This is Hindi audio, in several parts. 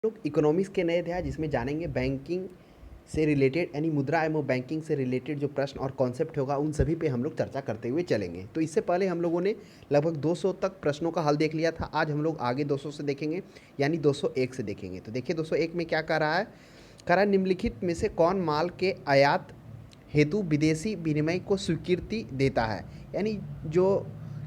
लोग इकोनॉमिक्स के नए अध्याय जिसमें जानेंगे बैंकिंग से रिलेटेड यानी मुद्रा एवं बैंकिंग से रिलेटेड जो प्रश्न और कॉन्सेप्ट होगा उन सभी पे हम लोग चर्चा करते हुए चलेंगे। तो इससे पहले हम लोगों ने लगभग 200 तक प्रश्नों का हल देख लिया था। आज हम लोग आगे 200 से देखेंगे यानी 201 से देखेंगे। तो देखिए 201 में क्या कह रहा है, कह रहा है निम्नलिखित में से कौन माल के आयात हेतु विदेशी विनिमय को स्वीकृति देता है, यानी जो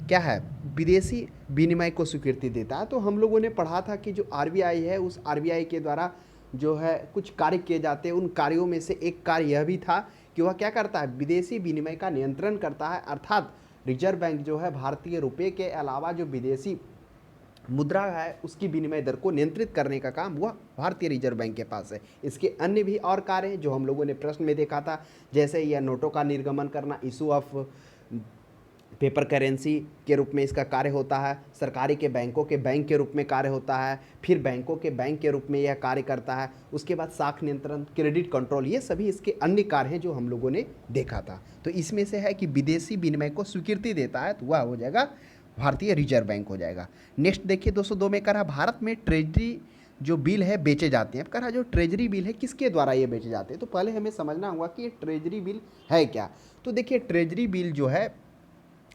क्या है विदेशी विनिमय को स्वीकृति देता है। तो हम लोगों ने पढ़ा था कि जो आरबीआई है उस आरबीआई के द्वारा जो है कुछ कार्य किए जाते हैं। उन कार्यों में से एक कार्य यह भी था कि वह क्या करता है, विदेशी विनिमय का नियंत्रण करता है। अर्थात रिजर्व बैंक जो है भारतीय रुपये के अलावा जो विदेशी मुद्रा है उसकी विनिमय दर को नियंत्रित करने का काम वह भारतीय रिजर्व बैंक के पास है। इसके अन्य भी और कार्य हैं जो हम लोगों ने प्रश्न में देखा था, जैसे यह नोटों का निर्गमन करना, इशू ऑफ पेपर करेंसी के रूप में इसका कार्य होता है, सरकारी के बैंकों के बैंक के रूप में कार्य होता है, फिर बैंकों के बैंक के रूप में यह कार्य करता है, उसके बाद साख नियंत्रण, क्रेडिट कंट्रोल, ये सभी इसके अन्य कार्य हैं जो हम लोगों ने देखा था। तो इसमें से है कि विदेशी विनिमय को स्वीकृति देता है तो वह हो जाएगा भारतीय रिजर्व बैंक हो जाएगा। नेक्स्ट देखिए 202 में कह रहा भारत में ट्रेजरी जो बिल है बेचे जाते हैं। अब कह रहा जो ट्रेजरी बिल है किसके द्वारा ये बेचे जाते हैं, तो पहले हमें समझना होगा कि ये ट्रेजरी बिल है क्या। तो देखिए ट्रेजरी बिल जो है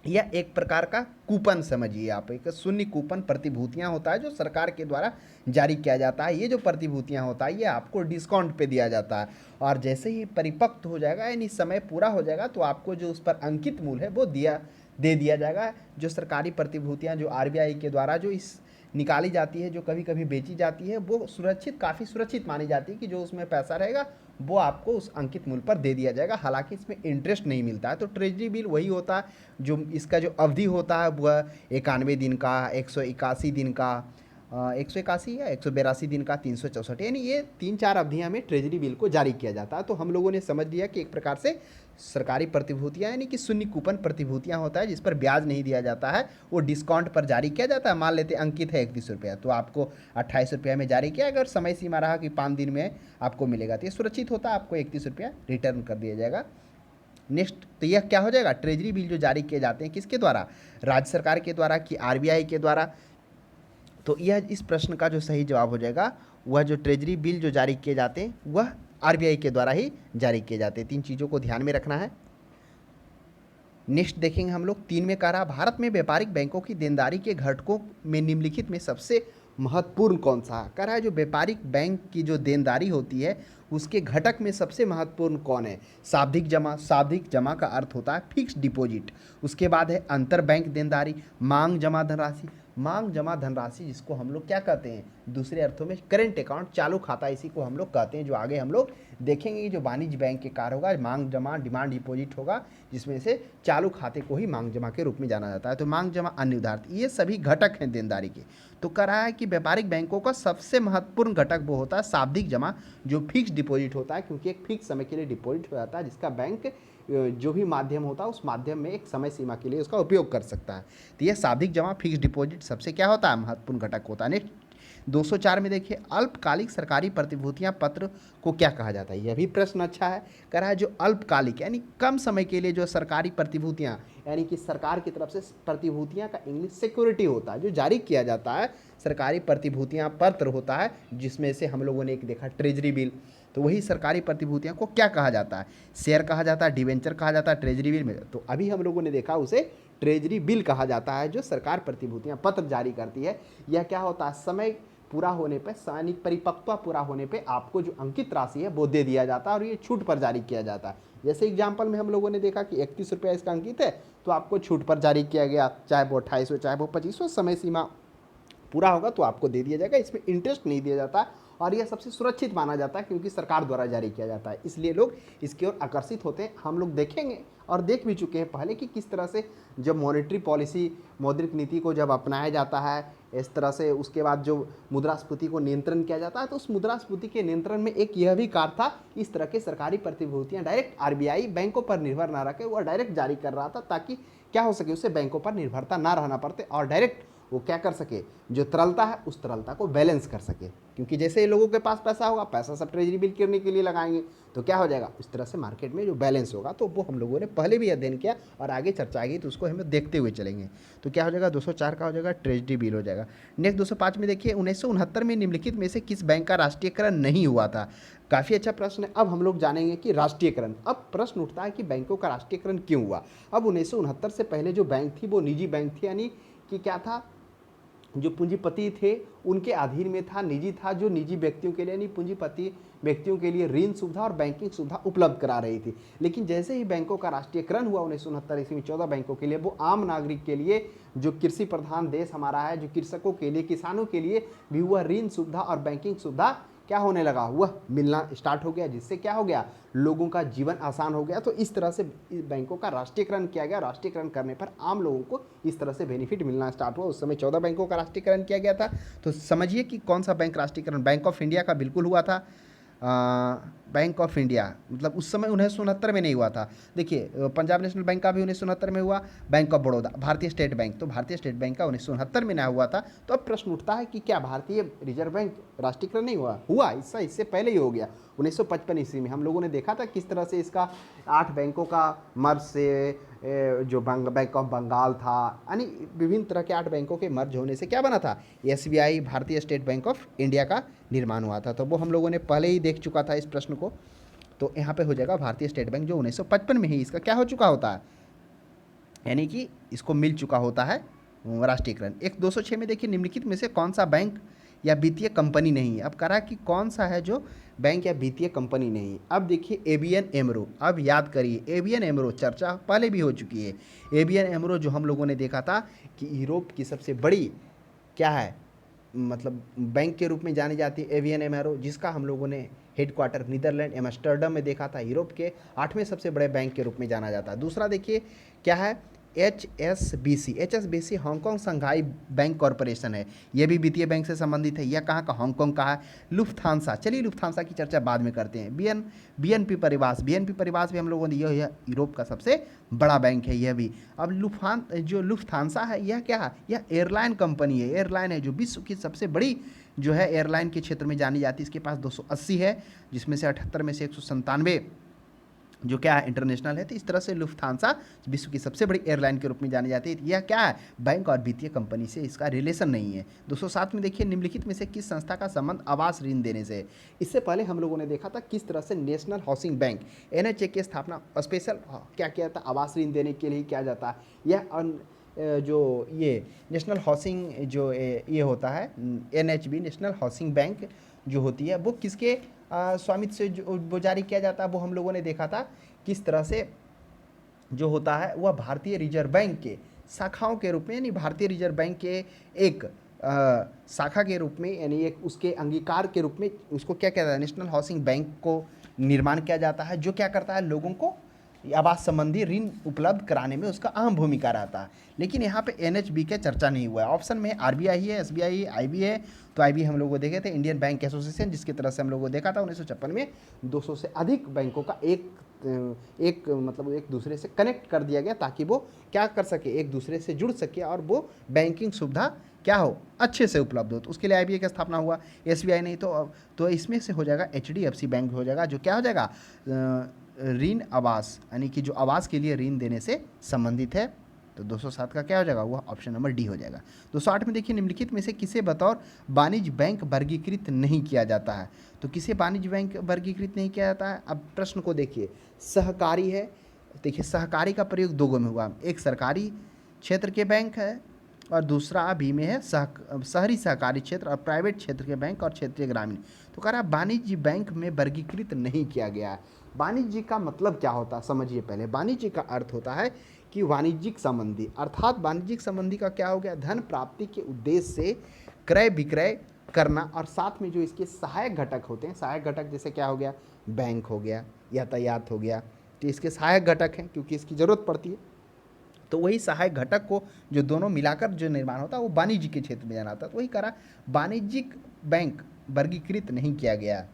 यह एक प्रकार का कूपन समझिए आप, एक शून्य कूपन प्रतिभूतियां होता है जो सरकार के द्वारा जारी किया जाता है। ये जो प्रतिभूतियां होता है ये आपको डिस्काउंट पे दिया जाता है और जैसे ही परिपक्व हो जाएगा यानी समय पूरा हो जाएगा तो आपको जो उस पर अंकित मूल्य है वो दे दिया जाएगा। जो सरकारी प्रतिभूतियां जो आरबीआई के द्वारा जो इस निकाली जाती है, जो कभी कभी बेची जाती है, वो सुरक्षित, काफ़ी सुरक्षित मानी जाती है कि जो उसमें पैसा रहेगा वो आपको उस अंकित मूल्य पर दे दिया जाएगा। हालांकि इसमें इंटरेस्ट नहीं मिलता है। तो ट्रेजरी बिल वही होता है जो इसका जो अवधि होता है वह 91 दिन का, 181 दिन का, 181 या 182 दिन का, 364, यानी ये 3-4 अवधियां में ट्रेजरी बिल को जारी किया जाता है। तो हम लोगों ने समझ लिया कि एक प्रकार से सरकारी प्रतिभूतियां यानी कि शून्य कूपन प्रतिभूतियां होता है जिस पर ब्याज नहीं दिया जाता है, वो डिस्काउंट पर जारी किया जाता है। मान लेते अंकित है 31 रुपया तो आपको 28 रुपया में जारी किया, अगर समय सीमा रहा कि 5 दिन में आपको मिलेगा तो ये सुरक्षित होता है, आपको 31 रुपया रिटर्न कर दिया जाएगा। नेक्स्ट, तो यह क्या हो जाएगा, ट्रेजरी बिल जो जारी किए जाते हैं किसके द्वारा, राज्य सरकार के द्वारा कि आरबीआई के द्वारा। तो यह इस प्रश्न का जो सही जवाब हो जाएगा वह जो ट्रेजरी बिल जो जारी किए जाते हैं वह आरबीआई के द्वारा ही जारी किए जाते हैं। 3 चीज़ों को ध्यान में रखना है। नेक्स्ट देखेंगे हम लोग 3 में कह रहा भारत में व्यापारिक बैंकों की देनदारी के घटकों में निम्नलिखित में सबसे महत्वपूर्ण कौन सा है। कह रहा है जो व्यापारिक बैंक की जो देनदारी होती है उसके घटक में सबसे महत्वपूर्ण कौन है। सावधिक जमा, सावधिक जमा का अर्थ होता है फिक्स डिपॉजिट। उसके बाद है अंतर बैंक देनदारी, मांग जमा धनराशि, मांग जमा धनराशि जिसको हम लोग क्या कहते हैं दूसरे अर्थों में करेंट अकाउंट, चालू खाता, इसी को हम लोग कहते हैं। जो आगे हम लोग देखेंगे कि जो वाणिज्य बैंक के कार्य होगा मांग जमा, डिमांड डिपॉजिट होगा, जिसमें से चालू खाते को ही मांग जमा के रूप में जाना जाता है। तो मांग जमा, अन्य उधार, ये सभी घटक हैं देनदारी के। तो कह रहा है कि व्यापारिक बैंकों का सबसे महत्वपूर्ण घटक वो होता है सावधिक जमा, जो फिक्स डिपॉजिट होता है, क्योंकि एक फिक्स समय के लिए डिपॉजिट हो जाता है जिसका बैंक जो भी माध्यम होता है उस माध्यम में एक समय सीमा के लिए उसका उपयोग कर सकता है। तो यह सावधिक जमा, फिक्स डिपॉजिट सबसे क्या होता है, महत्वपूर्ण घटक होता है। नेक्स्ट 204 में देखिए अल्पकालिक सरकारी प्रतिभूतियां पत्र को क्या कहा जाता है। यह भी प्रश्न अच्छा है। कह रहा है जो अल्पकालिक यानी कम समय के लिए जो सरकारी प्रतिभूतियां यानी कि सरकार की तरफ से प्रतिभूतियां का इंग्लिश सिक्योरिटी होता है जो जारी किया जाता है, सरकारी प्रतिभूतियां पत्र होता है जिसमें से हम लोगों ने एक देखा ट्रेजरी बिल। तो वही सरकारी प्रतिभूतियां को क्या कहा जाता है, शेयर कहा जाता है, डिवेंचर कहा जाता है ट्रेजरी बिल में। तो अभी हम लोगों ने देखा उसे ट्रेजरी बिल कहा जाता है जो सरकार प्रतिभूतियां पत्र जारी करती है। यह क्या होता है, समय पूरा होने पे, सैनिक परिपक्वता पूरा होने पे आपको जो अंकित राशि है वो दे दिया जाता है और ये छूट पर जारी किया जाता है। जैसे एग्जाम्पल में हम लोगों ने देखा कि 31 रुपया इसका अंकित है तो आपको छूट पर जारी किया गया, चाहे वो 28 हो चाहे वो 25 हो, समय सीमा पूरा होगा तो आपको दे दिया जाएगा। इसमें इंटरेस्ट नहीं दिया जाता और यह सबसे सुरक्षित माना जाता है क्योंकि सरकार द्वारा जारी किया जाता है, इसलिए लोग इसकी ओर आकर्षित होते हैं। हम लोग देखेंगे और देख भी चुके हैं पहले कि किस तरह से जब मॉनेटरी पॉलिसी, मौद्रिक नीति को जब अपनाया जाता है इस तरह से, उसके बाद जो मुद्रास्फीति को नियंत्रण किया जाता है, तो उस मुद्रास्फीति के नियंत्रण में एक यह भी कार्य था, इस तरह के सरकारी प्रतिभूतियां डायरेक्ट आरबीआई बैंकों पर निर्भर ना रखे, वह डायरेक्ट जारी कर रहा था ताकि क्या हो सके, उससे बैंकों पर निर्भरता ना रहना पड़ते और डायरेक्ट वो क्या कर सके, जो तरलता है उस तरलता को बैलेंस कर सके। क्योंकि जैसे ही लोगों के पास पैसा होगा, पैसा सब ट्रेजरी बिल करने के लिए लगाएंगे, तो क्या हो जाएगा, इस तरह से मार्केट में जो बैलेंस होगा। तो वो हम लोगों ने पहले भी अध्ययन किया और आगे चर्चा आएगी तो उसको हमें देखते हुए चलेंगे। तो क्या हो जाएगा, 204 का हो जाएगा ट्रेजरी बिल हो जाएगा। नेक्स्ट 205 में देखिए, 1969 में निम्नलिखित में से किस बैंक का राष्ट्रीयकरण नहीं हुआ था। काफ़ी अच्छा प्रश्न है। अब हम लोग जानेंगे कि राष्ट्रीयकरण, अब प्रश्न उठता है कि बैंकों का राष्ट्रीयकरण क्यों हुआ। अब 1969 से पहले जो बैंक थी वो निजी बैंक थी, यानी कि क्या था, जो पूंजीपति थे उनके अधीन में था, निजी था, जो निजी व्यक्तियों के लिए यानी पूंजीपति व्यक्तियों के लिए ऋण सुविधा और बैंकिंग सुविधा उपलब्ध करा रही थी। लेकिन जैसे ही बैंकों का राष्ट्रीयकरण हुआ 1969 ईस्वी में 14 बैंकों के लिए, वो आम नागरिक के लिए, जो कृषि प्रधान देश हमारा है, जो कृषकों के लिए, किसानों के लिए भी हुआ ऋण सुविधा और बैंकिंग सुविधा क्या होने लगा, वह मिलना स्टार्ट हो गया, जिससे क्या हो गया, लोगों का जीवन आसान हो गया। तो इस तरह से बैंकों का राष्ट्रीयकरण किया गया। राष्ट्रीयकरण करने पर आम लोगों को इस तरह से बेनिफिट मिलना स्टार्ट हुआ। उस समय 14 बैंकों का राष्ट्रीयकरण किया गया था। तो समझिए कि कौन सा बैंक राष्ट्रीयकरण, बैंक ऑफ इंडिया का बिल्कुल हुआ था। बैंक ऑफ इंडिया मतलब उस समय 1969 में नहीं हुआ था। देखिए पंजाब नेशनल बैंक का भी 1969 में हुआ, बैंक ऑफ बड़ौदा, भारतीय स्टेट बैंक, तो भारतीय स्टेट बैंक का 1969 में ना हुआ था। तो अब प्रश्न उठता है कि क्या भारतीय रिजर्व बैंक राष्ट्रीयकरण नहीं हुआ, हुआ इससे पहले ही हो गया। 1955 ईस्वी में हम लोगों ने देखा था किस तरह से इसका 8 बैंकों का मर्ज से जो बैंक ऑफ बंगाल था, यानी विभिन्न तरह के 8 बैंकों के मर्ज होने से क्या बना था, एसबीआई, भारतीय स्टेट बैंक ऑफ इंडिया का निर्माण हुआ था। तो वो हम लोगों ने पहले ही देख चुका था इस प्रश्न को। तो यहाँ पे हो जाएगा भारतीय स्टेट बैंक, जो 1955 में ही इसका क्या हो चुका होता है, यानी कि इसको मिल चुका होता है राष्ट्रीयकरण। एक 206 में देखिए, निम्नलिखित में से कौन सा बैंक या वित्तीय कंपनी नहीं है। अब करा कि कौन सा है जो बैंक या वित्तीय कंपनी नहीं। अब देखिए एबीएन एमरो, अब याद करिए एबीएन एमरो चर्चा पहले भी हो चुकी है। एबीएन एमरो जो हम लोगों ने देखा था कि यूरोप की सबसे बड़ी क्या है, मतलब बैंक के रूप में जानी जाती है एबीएन एमरो, जिसका हम लोगों ने हेडक्वार्टर नीदरलैंड एम्स्टर्डम में देखा था। यूरोप के 8वें सबसे बड़े बैंक के रूप में जाना जाता है। दूसरा देखिए क्या है, एचएसबीसी हांगकांग संघाई बैंक कॉरपोरेशन है, यह भी वित्तीय बैंक से संबंधित है। यह कहाँ का, हांगकांग का है। लुफ्थांसा, चलिए लुफ्थांसा की चर्चा बाद में करते हैं। बीएनपी परिवास, बीएनपी परिवास भी हम लोगों ने, यह यूरोप का सबसे बड़ा बैंक है यह भी। अब लुफ्थांसा है, यह क्या है, यह एयरलाइन कंपनी है, एयरलाइन है जो विश्व की सबसे बड़ी जो है एयरलाइन के क्षेत्र में जानी जाती है। इसके पास 280 है, जिसमें से 78 में से 197 जो क्या है इंटरनेशनल है। तो इस तरह से लुफ्थांसा विश्व की सबसे बड़ी एयरलाइन के रूप में जानी जाती है। यह क्या है, बैंक और वित्तीय कंपनी से इसका रिलेशन नहीं है। 207 में देखिए, निम्नलिखित में से किस संस्था का संबंध आवास ऋण देने से है। इससे पहले हम लोगों ने देखा था किस तरह से नेशनल हाउसिंग बैंक एनएचए की स्थापना स्पेशल क्या किया था, आवास ऋण देने के लिए किया जाता है। यह जो ये नेशनल हाउसिंग जो ये होता है एनएचबी, नेशनल हाउसिंग बैंक जो होती है, वो किसके स्वामित्व से जो वो जारी किया जाता है, वो हम लोगों ने देखा था किस तरह से जो होता है वह भारतीय रिजर्व बैंक के शाखाओं के रूप में, यानी भारतीय रिजर्व बैंक के एक शाखा के रूप में, यानी एक उसके अंगीकार के रूप में उसको क्या कहता है, नेशनल हाउसिंग बैंक को निर्माण किया जाता है, जो क्या करता है, लोगों को आवास संबंधी ऋण उपलब्ध कराने में उसका अहम भूमिका रहता है। लेकिन यहाँ पे एनएचबी का चर्चा नहीं हुआ है। ऑप्शन में आरबीआई है, एसबीआई है, आईबी है। तो आईबी हम लोगों को देखे थे इंडियन बैंक एसोसिएशन, जिसकी तरह से हम लोगों को देखा था 1956 में 200 से अधिक बैंकों का मतलब एक दूसरे से कनेक्ट कर दिया गया, ताकि वो क्या कर सके, एक दूसरे से जुड़ सके और वो बैंकिंग सुविधा क्या हो, अच्छे से उपलब्ध हो। तो उसके लिए आईबीआई का स्थापना हुआ, एसबीआई नहीं। तो इसमें से हो जाएगा एचडीएफसी बैंक हो जाएगा, जो क्या हो जाएगा, ऋण आवास, यानी कि जो आवास के लिए ऋण देने से संबंधित है। तो 207 का क्या हो जाएगा, वह ऑप्शन नंबर डी हो जाएगा। 208 में देखिए, निम्नलिखित में से किसे बतौर वाणिज्य बैंक वर्गीकृत नहीं किया जाता है। तो किसे वाणिज्य बैंक वर्गीकृत नहीं किया जाता है। अब प्रश्न को देखिए, सहकारी है। देखिए सहकारी का प्रयोग दो गो में हुआ, एक सरकारी क्षेत्र के बैंक है और दूसरा अभी में है शहरी सहकारी क्षेत्र और प्राइवेट क्षेत्र के बैंक और क्षेत्रीय ग्रामीण। तो कह रहा है वाणिज्य बैंक में वर्गीकृत नहीं किया गया है। वाणिज्य का मतलब क्या होता है समझिए पहले। वाणिज्य का अर्थ होता है कि वाणिज्यिक संबंधी, अर्थात वाणिज्यिक संबंधी का क्या हो गया, धन प्राप्ति के उद्देश्य से क्रय विक्रय करना, और साथ में जो इसके सहायक घटक होते हैं, सहायक घटक जैसे क्या हो गया, बैंक हो गया, यातायात हो गया, तो इसके सहायक घटक हैं क्योंकि इसकी ज़रूरत पड़ती है। तो वही सहायक घटक को जो दोनों मिलाकर जो निर्माण होता है वो वाणिज्य के क्षेत्र में जाना होता है। तो वही करा वाणिज्यिक बैंक वर्गीकृत नहीं किया गया।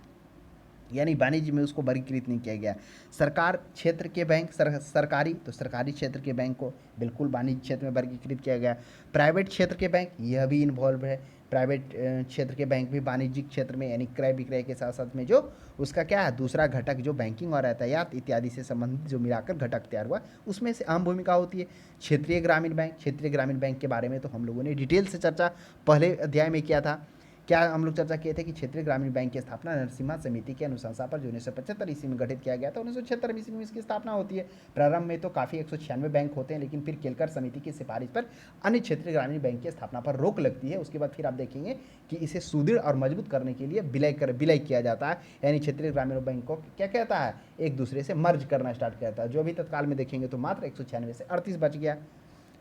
यानी वाणिज्य में उसको वर्गीकृत नहीं किया गया। सरकार क्षेत्र के बैंक सरकारी, तो सरकारी क्षेत्र के बैंक को बिल्कुल वाणिज्य क्षेत्र में वर्गीकृत किया गया। प्राइवेट क्षेत्र के बैंक यह भी इन्वॉल्व है। प्राइवेट क्षेत्र के बैंक भी वाणिज्यिक क्षेत्र में यानी क्रय विक्रय के साथ साथ में जो उसका क्या है दूसरा घटक जो बैंकिंग और यातायात इत्यादि से संबंधित जो मिलाकर घटक तैयार हुआ उसमें से अहम भूमिका होती है। क्षेत्रीय ग्रामीण बैंक, क्षेत्रीय ग्रामीण बैंक के बारे में तो हम लोगों ने डिटेल से चर्चा पहले अध्याय में किया था। क्या हम लोग चर्चा किए थे कि क्षेत्रीय ग्रामीण बैंक की स्थापना नरसिम्हा समिति के अनुशंसा पर जो 1975 ईस्वी में गठित किया गया था, 1976 ईस्वी में इसकी स्थापना होती है। प्रारंभ में तो काफ़ी 196 बैंक होते हैं, लेकिन फिर केलकर समिति की सिफारिश पर अन्य क्षेत्रीय ग्रामीण बैंक की स्थापना पर रोक लगती है। उसके बाद फिर आप देखेंगे कि इसे सुदृढ़ और मजबूत करने के लिए विलय किया जाता है, यानी क्षेत्रीय ग्रामीण बैंक को क्या कहता है एक दूसरे से मर्ज करना स्टार्ट करता है। जो अभी तत्काल में देखेंगे तो मात्र 196 से 38 बच गया।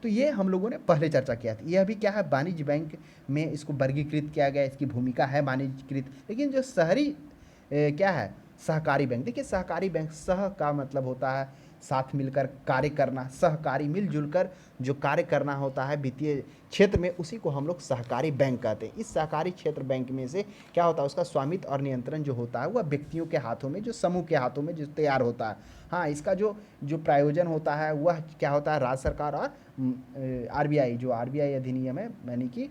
तो ये हम लोगों ने पहले चर्चा किया था। यह भी क्या है वाणिज्य बैंक में इसको वर्गीकृत किया गया, इसकी भूमिका है वाणिज्यकृत। लेकिन जो शहरी क्या है सहकारी बैंक, देखिए सहकारी बैंक सह का मतलब होता है साथ मिलकर कार्य करना, सहकारी मिलजुल कर जो कार्य करना होता है वित्तीय क्षेत्र में, उसी को हम लोग सहकारी बैंक कहते हैं। इस सहकारी क्षेत्र बैंक में से क्या होता है उसका स्वामित्व और नियंत्रण जो होता है वह व्यक्तियों के हाथों में, जो समूह के हाथों में जो तैयार होता है। हाँ, इसका जो जो प्रायोजन होता है वह क्या होता है राज्य सरकार और आरबीआई, जो आरबीआई अधिनियम है यानी कि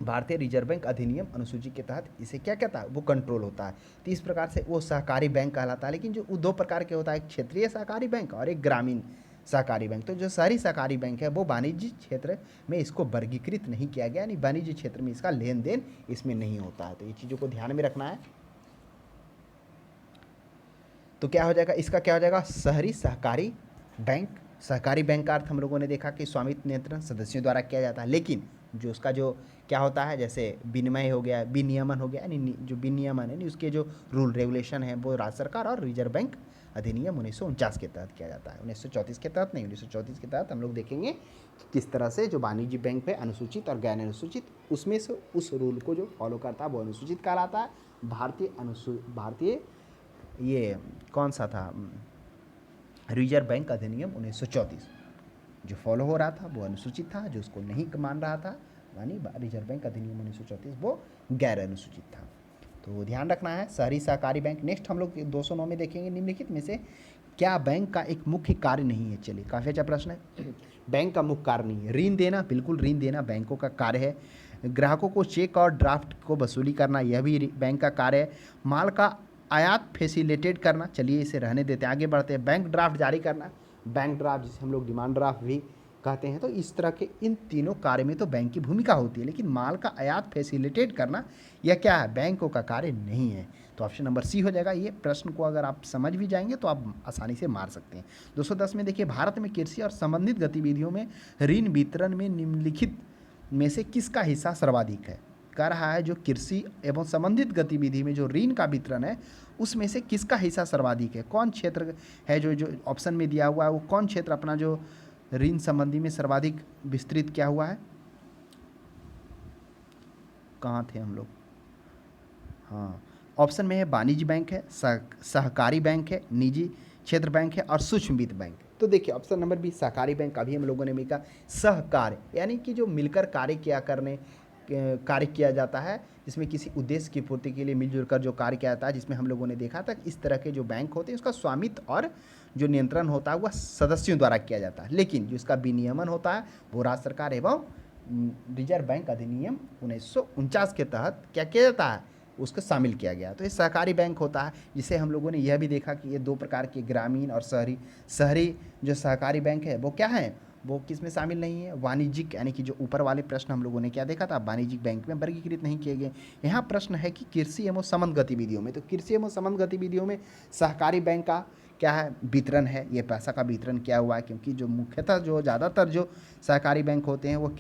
भारतीय रिजर्व बैंक अधिनियम अनुसूची के तहत इसे क्या कहता है वो कंट्रोल होता है। तो इस प्रकार से वो सहकारी बैंक कहलाता है। लेकिन जो दो प्रकार के होता है, एक क्षेत्रीय सहकारी बैंक और एक ग्रामीण सहकारी बैंक। तो जो शहरी सहकारी बैंक है वो वाणिज्य क्षेत्र में इसको वर्गीकृत नहीं किया गया, यानी वाणिज्य क्षेत्र में इसका लेन देन इसमें नहीं होता है। तो ये चीज़ों को ध्यान में रखना है। तो क्या हो जाएगा इसका, क्या हो जाएगा शहरी सहकारी बैंक। सहकारी बैंक का अर्थ हम लोगों ने देखा कि स्वामित्व नियंत्रण सदस्यों द्वारा किया जाता है, लेकिन जो उसका जो क्या होता है जैसे विनिमय हो गया, विनियमन हो गया, यानी जो विनियमन है उसके जो रूल रेगुलेशन है वो राज्य सरकार और रिजर्व बैंक अधिनियम 1949 के तहत किया जाता है। 1934 के तहत नहीं, 1934 के तहत हम लोग देखेंगे कि किस तरह से जो वाणिज्य बैंक है अनुसूचित और गैर अनुसूचित उसमें से उस रूल को जो फॉलो करता है वो अनुसूचित कहलाता है। भारतीय ये कौन सा था रिजर्व बैंक अधिनियम 1934 जो फॉलो हो रहा था वो अनुसूचित था, जो उसको नहीं मान रहा था यानी रिजर्व बैंक अधिनियम 1934 वो गैर अनुसूचित था। तो ध्यान रखना है शहरी सहकारी बैंक। नेक्स्ट हम लोग 209 में देखेंगे निम्नलिखित में से क्या बैंक का एक मुख्य कार्य नहीं है। चलिए काफ़ी अच्छा प्रश्न है। बैंक का मुख्य कार्य नहीं है ऋण देना, बिल्कुल ऋण देना बैंकों का कार्य है। ग्राहकों को चेक और ड्राफ्ट को वसूली करना यह भी बैंक का कार्य है। माल का आयात फैसिलिटेट करना, चलिए इसे रहने देते हैं, आगे बढ़ते हैं। बैंक ड्राफ्ट जारी करना, बैंक ड्राफ्ट जिसे हम लोग डिमांड ड्राफ्ट भी कहते हैं। तो इस तरह के इन तीनों कार्य में तो बैंक की भूमिका होती है, लेकिन माल का आयात फैसिलिटेट करना यह क्या है बैंकों का कार्य नहीं है। तो ऑप्शन नंबर सी हो जाएगा। ये प्रश्न को अगर आप समझ भी जाएंगे तो आप आसानी से मार सकते हैं। 210 में देखिए भारत में कृषि और संबंधित गतिविधियों में ऋण वितरण में निम्नलिखित में से किसका हिस्सा सर्वाधिक है। कह रहा है जो कृषि एवं संबंधित गतिविधि में जो ऋण का वितरण है उसमें से किसका हिस्सा सर्वाधिक है। कौन क्षेत्र है जो ऑप्शन में दिया हुआ है वो कौन क्षेत्र अपना जो ऋण संबंधी में सर्वाधिक विस्तृत किया हुआ है। कहाँ थे हम लोग, हाँ ऑप्शन में है वाणिज्य बैंक है, सहकारी बैंक है, निजी क्षेत्र बैंक है और सूक्ष्म वित्त बैंक। तो देखिए ऑप्शन नंबर बी सहकारी बैंक अभी हम लोगों ने मिलकर सहकार्य यानी कि जो मिलकर कार्य किया जाता है जिसमें किसी उद्देश्य की पूर्ति के लिए मिलजुल कर जो कार्य किया जाता है, जिसमें हम लोगों ने देखा था इस तरह के जो बैंक होते हैं उसका स्वामित्व और जो नियंत्रण होता है वह सदस्यों द्वारा किया जाता है, लेकिन जो इसका विनियमन होता है वो राज्य सरकार एवं रिजर्व बैंक अधिनियम 1949 के तहत क्या किया जाता है उसको शामिल किया गया। तो ये सहकारी बैंक होता है, जिसे हम लोगों ने यह भी देखा कि ये दो प्रकार के ग्रामीण और शहरी जो सहकारी बैंक है वो क्या है वो किस में शामिल नहीं है वाणिज्यिक, यानी कि जो ऊपर वाले प्रश्न हम लोगों ने क्या देखा था वाणिज्यिक बैंक में वर्गीकृत नहीं किए गए। यहाँ प्रश्न है कि कृषि एवं संबंध गतिविधियों में, तो कृषि एवं संबंध गतिविधियों में सहकारी बैंक का क्या है वितरण है, ये पैसा का वितरण किया हुआ है, क्योंकि जो मुख्यतः जो ज़्यादातर जो सहकारी बैंक होते हैं वो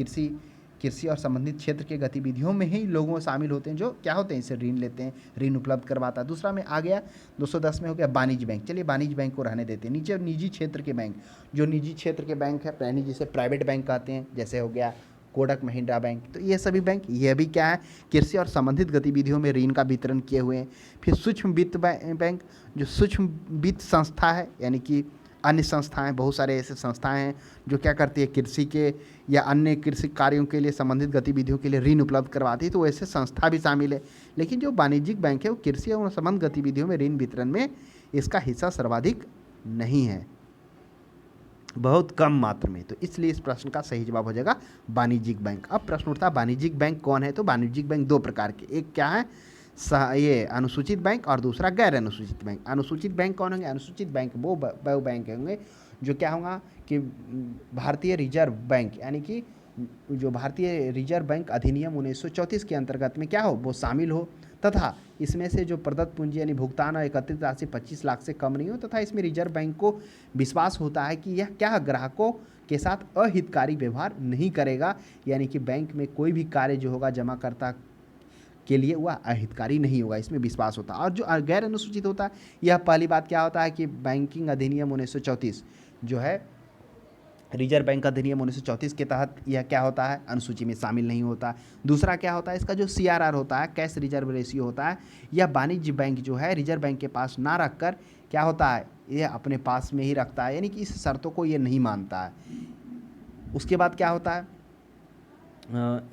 कृषि और संबंधित क्षेत्र के गतिविधियों में ही लोगों शामिल होते हैं जो क्या होते हैं इससे ऋण लेते हैं, ऋण उपलब्ध करवाता है। दूसरा में आ गया 210 में हो गया वाणिज्य बैंक। चलिए वाणिज्य बैंक को रहने देते हैं। नीचे निजी क्षेत्र के बैंक, जो निजी क्षेत्र के बैंक है यानी जिसे प्राइवेट बैंक कहते हैं, जैसे हो गया कोटक महिंद्रा बैंक। तो ये सभी बैंक ये भी क्या है कृषि और संबंधित गतिविधियों में ऋण का वितरण किए हुए हैं। फिर सूक्ष्म वित्त बैंक जो सूक्ष्म वित्त संस्था है यानी कि अन्य संस्थाएं, बहुत सारे ऐसे संस्थाएं हैं जो क्या करती है, कृषि के या अन्य कृषि कार्यों के लिए संबंधित गतिविधियों के लिए ऋण उपलब्ध करवाती है, तो ऐसे संस्था भी शामिल है। लेकिन जो वाणिज्यिक बैंक है वो कृषि और संबंध गतिविधियों में ऋण वितरण में इसका हिस्सा सर्वाधिक नहीं है, बहुत कम मात्रा में। तो इसलिए इस प्रश्न का सही जवाब हो जाएगा वाणिज्यिक बैंक। अब प्रश्न उठता है वाणिज्यिक बैंक कौन है, तो वाणिज्यिक बैंक दो प्रकार के, एक क्या है, ये अनुसूचित बैंक और दूसरा गैर अनुसूचित बैंक। अनुसूचित बैंक कौन होंगे, अनुसूचित बैंक वो बैंक होंगे जो क्या होगा कि भारतीय रिजर्व बैंक यानी कि जो भारतीय रिजर्व बैंक अधिनियम 1934 के अंतर्गत में क्या हो, वो शामिल हो, तथा इसमें से जो प्रदत्त पूंजी यानी भुगतान और एकत्रित राशि 25 लाख से कम नहीं हो, तथा इसमें रिजर्व बैंक को विश्वास होता है कि यह क्या ग्राहकों के साथ अहितकारी व्यवहार नहीं करेगा, यानी कि बैंक में कोई भी कार्य जो होगा जमाकर्ता के लिए वह अहितकारी नहीं होगा, इसमें विश्वास होता है। और जो गैर अनुसूचित होता है, यह पहली बात क्या होता है कि बैंकिंग अधिनियम 1934 जो है रिजर्व बैंक अधिनियम 1934 के तहत यह क्या होता है, अनुसूची में शामिल नहीं होता। दूसरा क्या होता है, इसका जो CRR होता है, कैश रिजर्व रेशियो होता है, यह वाणिज्य बैंक जो है रिजर्व बैंक के पास ना रखकर क्या होता है, यह अपने पास में ही रखता है, यानी कि इस शर्तों को ये नहीं मानता है। उसके बाद क्या होता है,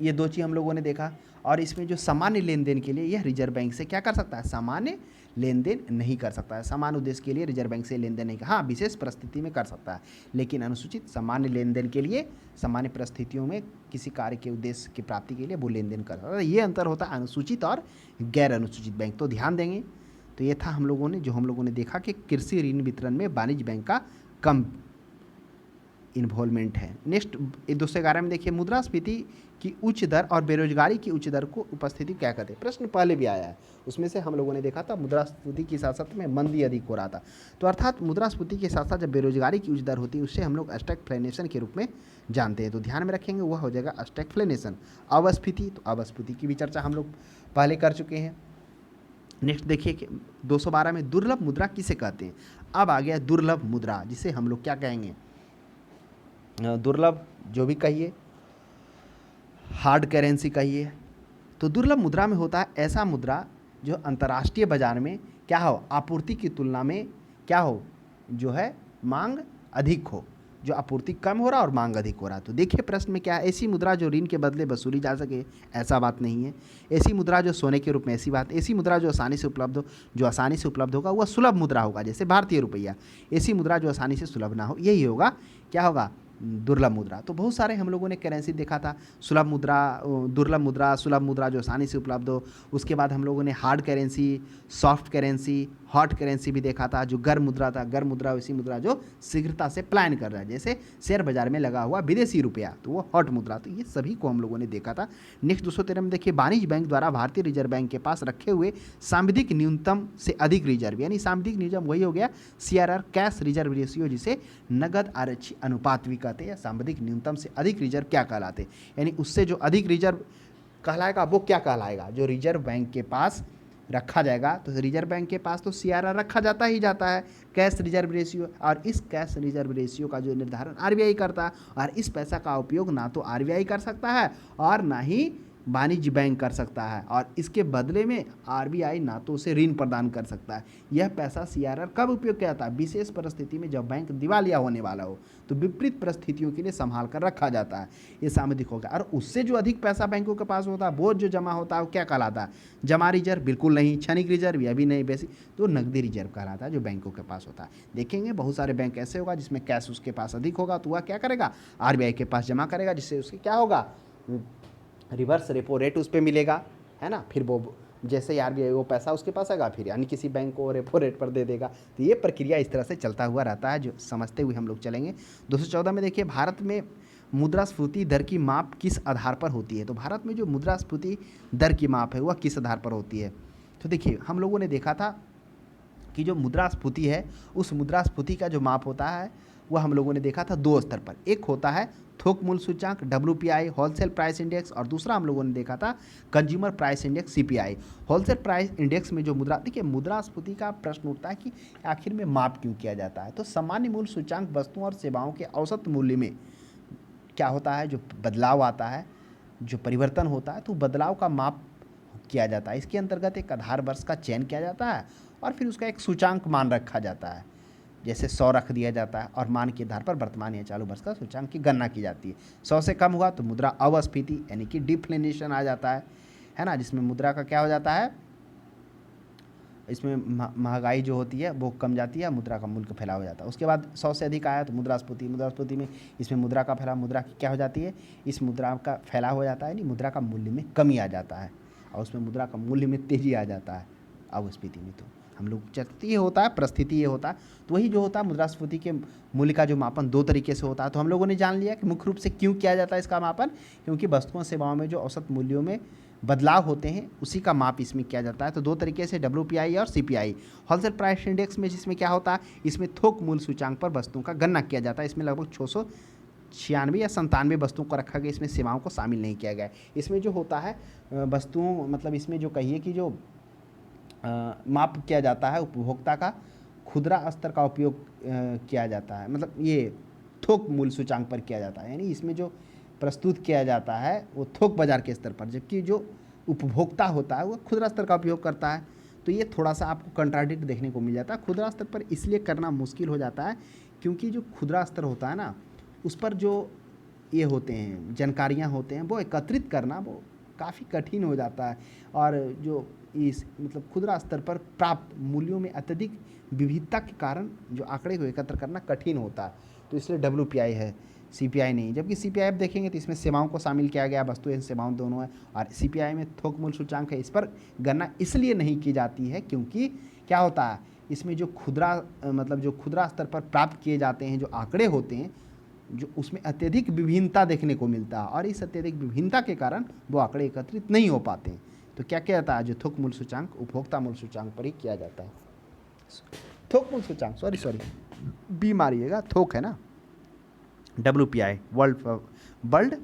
ये दो चीज़ हम लोगों ने देखा। और इसमें जो सामान्य लेन देन के लिए यह रिजर्व बैंक से क्या कर सकता है, सामान्य लेन देन नहीं कर सकता है, सामान्य उद्देश्य के लिए रिजर्व बैंक से लेन देन नहीं, हाँ विशेष परिस्थिति में कर सकता है। लेकिन अनुसूचित सामान्य लेन देन के लिए, सामान्य परिस्थितियों में किसी कार्य के उद्देश्य की प्राप्ति के लिए वो लेन देन कर सकता है। ये अंतर होता है अनुसूचित और गैर अनुसूचित बैंक। तो ध्यान देंगे। तो ये था हम लोगों ने देखा कि कृषि ऋण वितरण में वाणिज्य बैंक का कम इन्वॉल्वमेंट है। नेक्स्ट 211 में देखिए, मुद्रास्फीति की उच्च दर और बेरोजगारी की उच्च दर को उपस्थिति क्या कहते हैं। प्रश्न पहले भी आया है, उसमें से हम लोगों ने देखा था मुद्रास्फीति के साथ साथ में मंदी अधिक हो रहा था। तो अर्थात मुद्रास्फीति के साथ साथ जब बेरोजगारी की उच्च दर होती है उससे हम लोग स्टैगफ्लेशन के रूप में जानते हैं। तो ध्यान में रखेंगे, वह हो जाएगा स्टैगफ्लेशन। अवस्फीति, तो अवस्फीति की भी चर्चा हम लोग पहले कर चुके हैं। नेक्स्ट देखिए कि 212 में दुर्लभ मुद्रा किसे कहते हैं। अब आ गया दुर्लभ मुद्रा, जिसे हम लोग क्या कहेंगे, दुर्लभ जो भी कहिए, हार्ड करेंसी कहिए। तो दुर्लभ मुद्रा में होता है ऐसा मुद्रा जो अंतर्राष्ट्रीय बाजार में क्या हो, आपूर्ति की तुलना में क्या हो, जो है मांग अधिक हो, जो आपूर्ति कम हो रहा और मांग अधिक हो रहा। तो देखिए प्रश्न में क्या है, ऐसी मुद्रा जो ऋण के बदले वसूली जा सके, ऐसा बात नहीं है। ऐसी मुद्रा जो सोने के रूप में, ऐसी बात। ऐसी मुद्रा जो आसानी से उपलब्ध हो, जो आसानी से उपलब्ध होगा वह सुलभ मुद्रा होगा, जैसे भारतीय रुपया। ऐसी मुद्रा जो आसानी से सुलभ ना हो, यही होगा क्या होगा, दुर्लभ मुद्रा। तो बहुत सारे हम लोगों ने करेंसी देखा था, सुलभ मुद्रा, दुर्लभ मुद्रा, सुलभ मुद्रा जो आसानी से उपलब्ध हो। उसके बाद हम लोगों ने hard currency, soft currency, hot currency भी देखा था। जो गर्म मुद्रा था, गर्म मुद्रा वैसी मुद्रा जो शीघ्रता से प्लान कर रहा है, जैसे शेयर बाजार में लगा हुआ विदेशी रुपया, तो वो हॉट मुद्रा। तो ये सभी को हम लोगों ने देखा था। नेक्स्ट 213 में देखिए, वाणिज्य बैंक द्वारा भारतीय रिजर्व बैंक के पास रखे हुए सांविधिक न्यूनतम से अधिक रिजर्व, यानी सांविधिक न्यूनतम वही हो गया CRR, कैश रिजर्व रेशियो, जिसे नगद आरक्षी अनुपात भी कहते हैं, या सांविधिक न्यूनतम से अधिक रिजर्व क्या कहलाते, यानी उससे जो अधिक रिजर्व कहलाएगा वो क्या कहलाएगा, जो रिजर्व बैंक के पास रखा जाएगा। तो रिजर्व बैंक के पास तो CRR रखा जाता ही जाता है, कैश रिजर्व रेशियो, और इस कैश रिजर्व रेशियो का जो निर्धारण RBI करता है, और इस पैसा का उपयोग ना तो RBI कर सकता है और ना ही वाणिज्य बैंक कर सकता है, और इसके बदले में RBI ना तो उसे ऋण प्रदान कर सकता है। यह पैसा CRR कब उपयोग किया जाता है, विशेष परिस्थिति में जब बैंक दिवालिया होने वाला हो, तो विपरीत परिस्थितियों के लिए संभाल कर रखा जाता है, ये सांविधिक हो गया। और उससे जो अधिक पैसा बैंकों के पास होता है, वो जो जमा होता है वो क्या कहलाता है, जमा रिजर्व बिल्कुल नहीं, क्षणिक रिजर्व यह भी नहीं, बेसिक तो नकदी रिजर्व कहलाता है जो बैंकों के पास होता है। देखेंगे बहुत सारे बैंक ऐसे होगा जिसमें कैश उसके पास अधिक होगा, तो वह क्या करेगा, RBI के पास जमा करेगा, जिससे उसके क्या होगा, रिवर्स रेपो रेट उस पर मिलेगा, है ना। फिर वो जैसे ही RBI वो पैसा उसके पास आएगा, फिर यानी किसी बैंक को रेपो रेट पर दे देगा। तो ये प्रक्रिया इस तरह से चलता हुआ रहता है, जो समझते हुए हम लोग चलेंगे। 214 में देखिए, भारत में मुद्रास्फीति दर की माप किस आधार पर होती है। तो भारत में जो मुद्रास्फीति दर की माप है वह किस आधार पर होती है। तो देखिए हम लोगों ने देखा था कि जो मुद्रास्फीति है, उस मुद्रास्फीति का जो माप होता है वह हम लोगों ने देखा था दो स्तर पर। एक होता है थोक मूल्य सूचकांक WPI, होलसेल प्राइस इंडेक्स, और दूसरा हम लोगों ने देखा था consumer price index CPI। Wholesale price index में जो मुद्रा, देखिए मुद्रास्फीति का प्रश्न उठता है कि आखिर में माप क्यों किया जाता है। तो सामान्य मूल्य सूचकांक वस्तुओं और सेवाओं के औसत मूल्य में क्या होता है, जो बदलाव आता है, जो परिवर्तन होता है, तो बदलाव का माप किया जाता है। इसके अंतर्गत एक आधार वर्ष का चयन किया जाता है और फिर उसका एक सूचांक मान रखा जाता है। जैसे 100 रख दिया जाता है और मान के आधार पर वर्तमान या चालू वर्ष का सूचकांक की गणना की जाती है। 100 से कम हुआ तो मुद्रा अवस्फीति यानी कि डिफ्लेशन आ जाता है ना, जिसमें मुद्रा का क्या हो जाता है, इसमें महंगाई जो होती है वो कम जाती है, मुद्रा का मूल्य फैलाव हो जाता है। उसके बाद 100 से अधिक आया तो मुद्रास्फीति में इसमें मुद्रा का फैलाव, मुद्रा की क्या हो जाती है, इस मुद्रा का फैलाव हो जाता है, यानी मुद्रा का मूल्य में कमी आ जाता है और उसमें मुद्रा का मूल्य में तेजी आ जाता है अवस्फीति में। तो हम लोग चलती ये होता है, परिस्थिति ये होता है। तो वही जो होता है मुद्रास्फीति के मूल्य का जो मापन दो तरीके से होता है। तो हम लोगों ने जान लिया कि मुख्य रूप से क्यों किया जाता है इसका मापन, क्योंकि वस्तुओं सेवाओं में जो औसत मूल्यों में बदलाव होते हैं उसी का माप इसमें किया जाता है। तो दो तरीके से WPI और CPI, होलसेल प्राइस इंडेक्स में, जिसमें क्या होता है, इसमें थोक मूल्य सूचांक पर वस्तुओं का गणना किया जाता है। इसमें लगभग 696 या 97 वस्तुओं को रखा गया, इसमें सेवाओं को शामिल नहीं किया गया है। इसमें जो होता है वस्तुओं, मतलब इसमें जो कहिए कि जो माप किया जाता है उपभोक्ता का खुदरा स्तर का उपयोग किया जाता है, मतलब ये थोक मूल्य सूचांक पर किया जाता है, यानी इसमें जो प्रस्तुत किया जाता है वो थोक बाजार के स्तर पर, जबकि जो उपभोक्ता होता है वो खुदरा स्तर का उपयोग करता है। तो ये थोड़ा सा आपको कंट्राडिक्ट देखने को मिल जाता है। खुदरा स्तर पर इसलिए करना मुश्किल हो जाता है क्योंकि जो खुदरा स्तर होता है ना, उस पर जो ये होते हैं जानकारियाँ होते हैं वो एकत्रित करना वो काफ़ी कठिन हो जाता है, और जो इस मतलब खुदरा स्तर पर प्राप्त मूल्यों में अत्यधिक विविधता के कारण जो आंकड़े को एकत्र करना कठिन होता है। तो इसलिए WPI है, CPI नहीं। जबकि CPI आप देखेंगे तो इसमें सेवाओं को शामिल किया गया, वस्तु एवं सेवाओं दोनों है, और CPI में थोक मूल्य सूचांक है। इस पर गणना इसलिए नहीं की जाती है क्योंकि क्या होता है, इसमें जो खुदरा मतलब जो खुदरा स्तर पर प्राप्त किए जाते हैं जो आंकड़े होते हैं, जो उसमें अत्यधिक विभिन्नता देखने को मिलता है, और इस अत्यधिक विभिन्नता के कारण वो आंकड़े एकत्रित नहीं हो पाते हैं। तो क्या किया जाता है, जो थोक मूल्य सूचांक उपभोक्ता मूल्य सूचांक पर ही किया जाता है। थोक मूल्य सूचांक, सॉरी बी मारिएगा, थोक है ना, WPI वर्ल्ड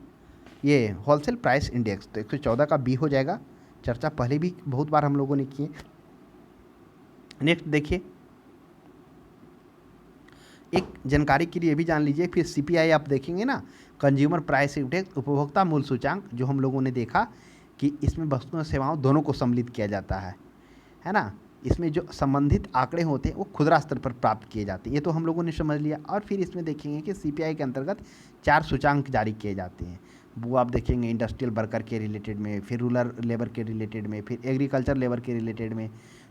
ये होलसेल प्राइस इंडेक्स, तो 114 का बी हो जाएगा। चर्चा पहले भी बहुत बार हम लोगों ने की है। नेक्स्ट देखिए, एक जानकारी के लिए भी जान लीजिए, फिर CPI आप देखेंगे ना, कंज्यूमर प्राइस इंडेक्स उपभोक्ता मूल्य सूचांक, जो हम लोगों ने देखा कि इसमें वस्तुओं और सेवाओं दोनों को सम्मिलित किया जाता है ना। इसमें जो संबंधित आंकड़े होते हैं वो खुदरा स्तर पर प्राप्त किए जाते हैं, ये तो हम लोगों ने समझ लिया। और फिर इसमें देखेंगे कि CPI के अंतर्गत 4 सूचांक जारी किए जाते हैं। वो आप देखेंगे इंडस्ट्रियल वर्कर के रिलेटेड में, फिर रूरल लेबर के रिलेटेड में, फिर एग्रीकल्चर लेबर के रिलेटेड में,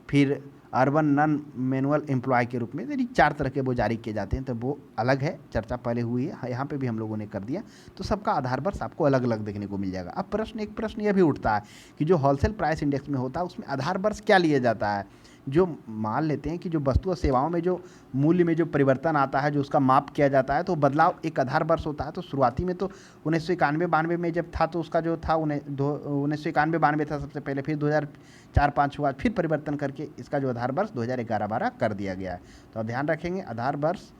फिर अर्बन नॉन मैनुअल एम्प्लॉय के रूप में, यानी 4 तरह के वो जारी किए जाते हैं। तो वो अलग है, चर्चा पहले हुई है, यहाँ पे भी हम लोगों ने कर दिया। तो सबका आधार वर्ष आपको अलग अलग देखने को मिल जाएगा। अब एक प्रश्न यह भी उठता है कि जो होलसेल प्राइस इंडेक्स में होता है उसमें आधार वर्ष क्या लिया जाता है। जो मान लेते हैं कि जो वस्तु और सेवाओं में जो मूल्य में जो परिवर्तन आता है, जो उसका माप किया जाता है, तो बदलाव एक आधार वर्ष होता है। तो शुरुआती में तो 1991-92 में जब था तो उसका जो था 1991-92 था सबसे पहले, फिर 2004-05 हुआ, फिर परिवर्तन करके इसका जो आधार वर्ष 2011-12 कर दिया गया है। तो आप ध्यान रखेंगे आधार वर्ष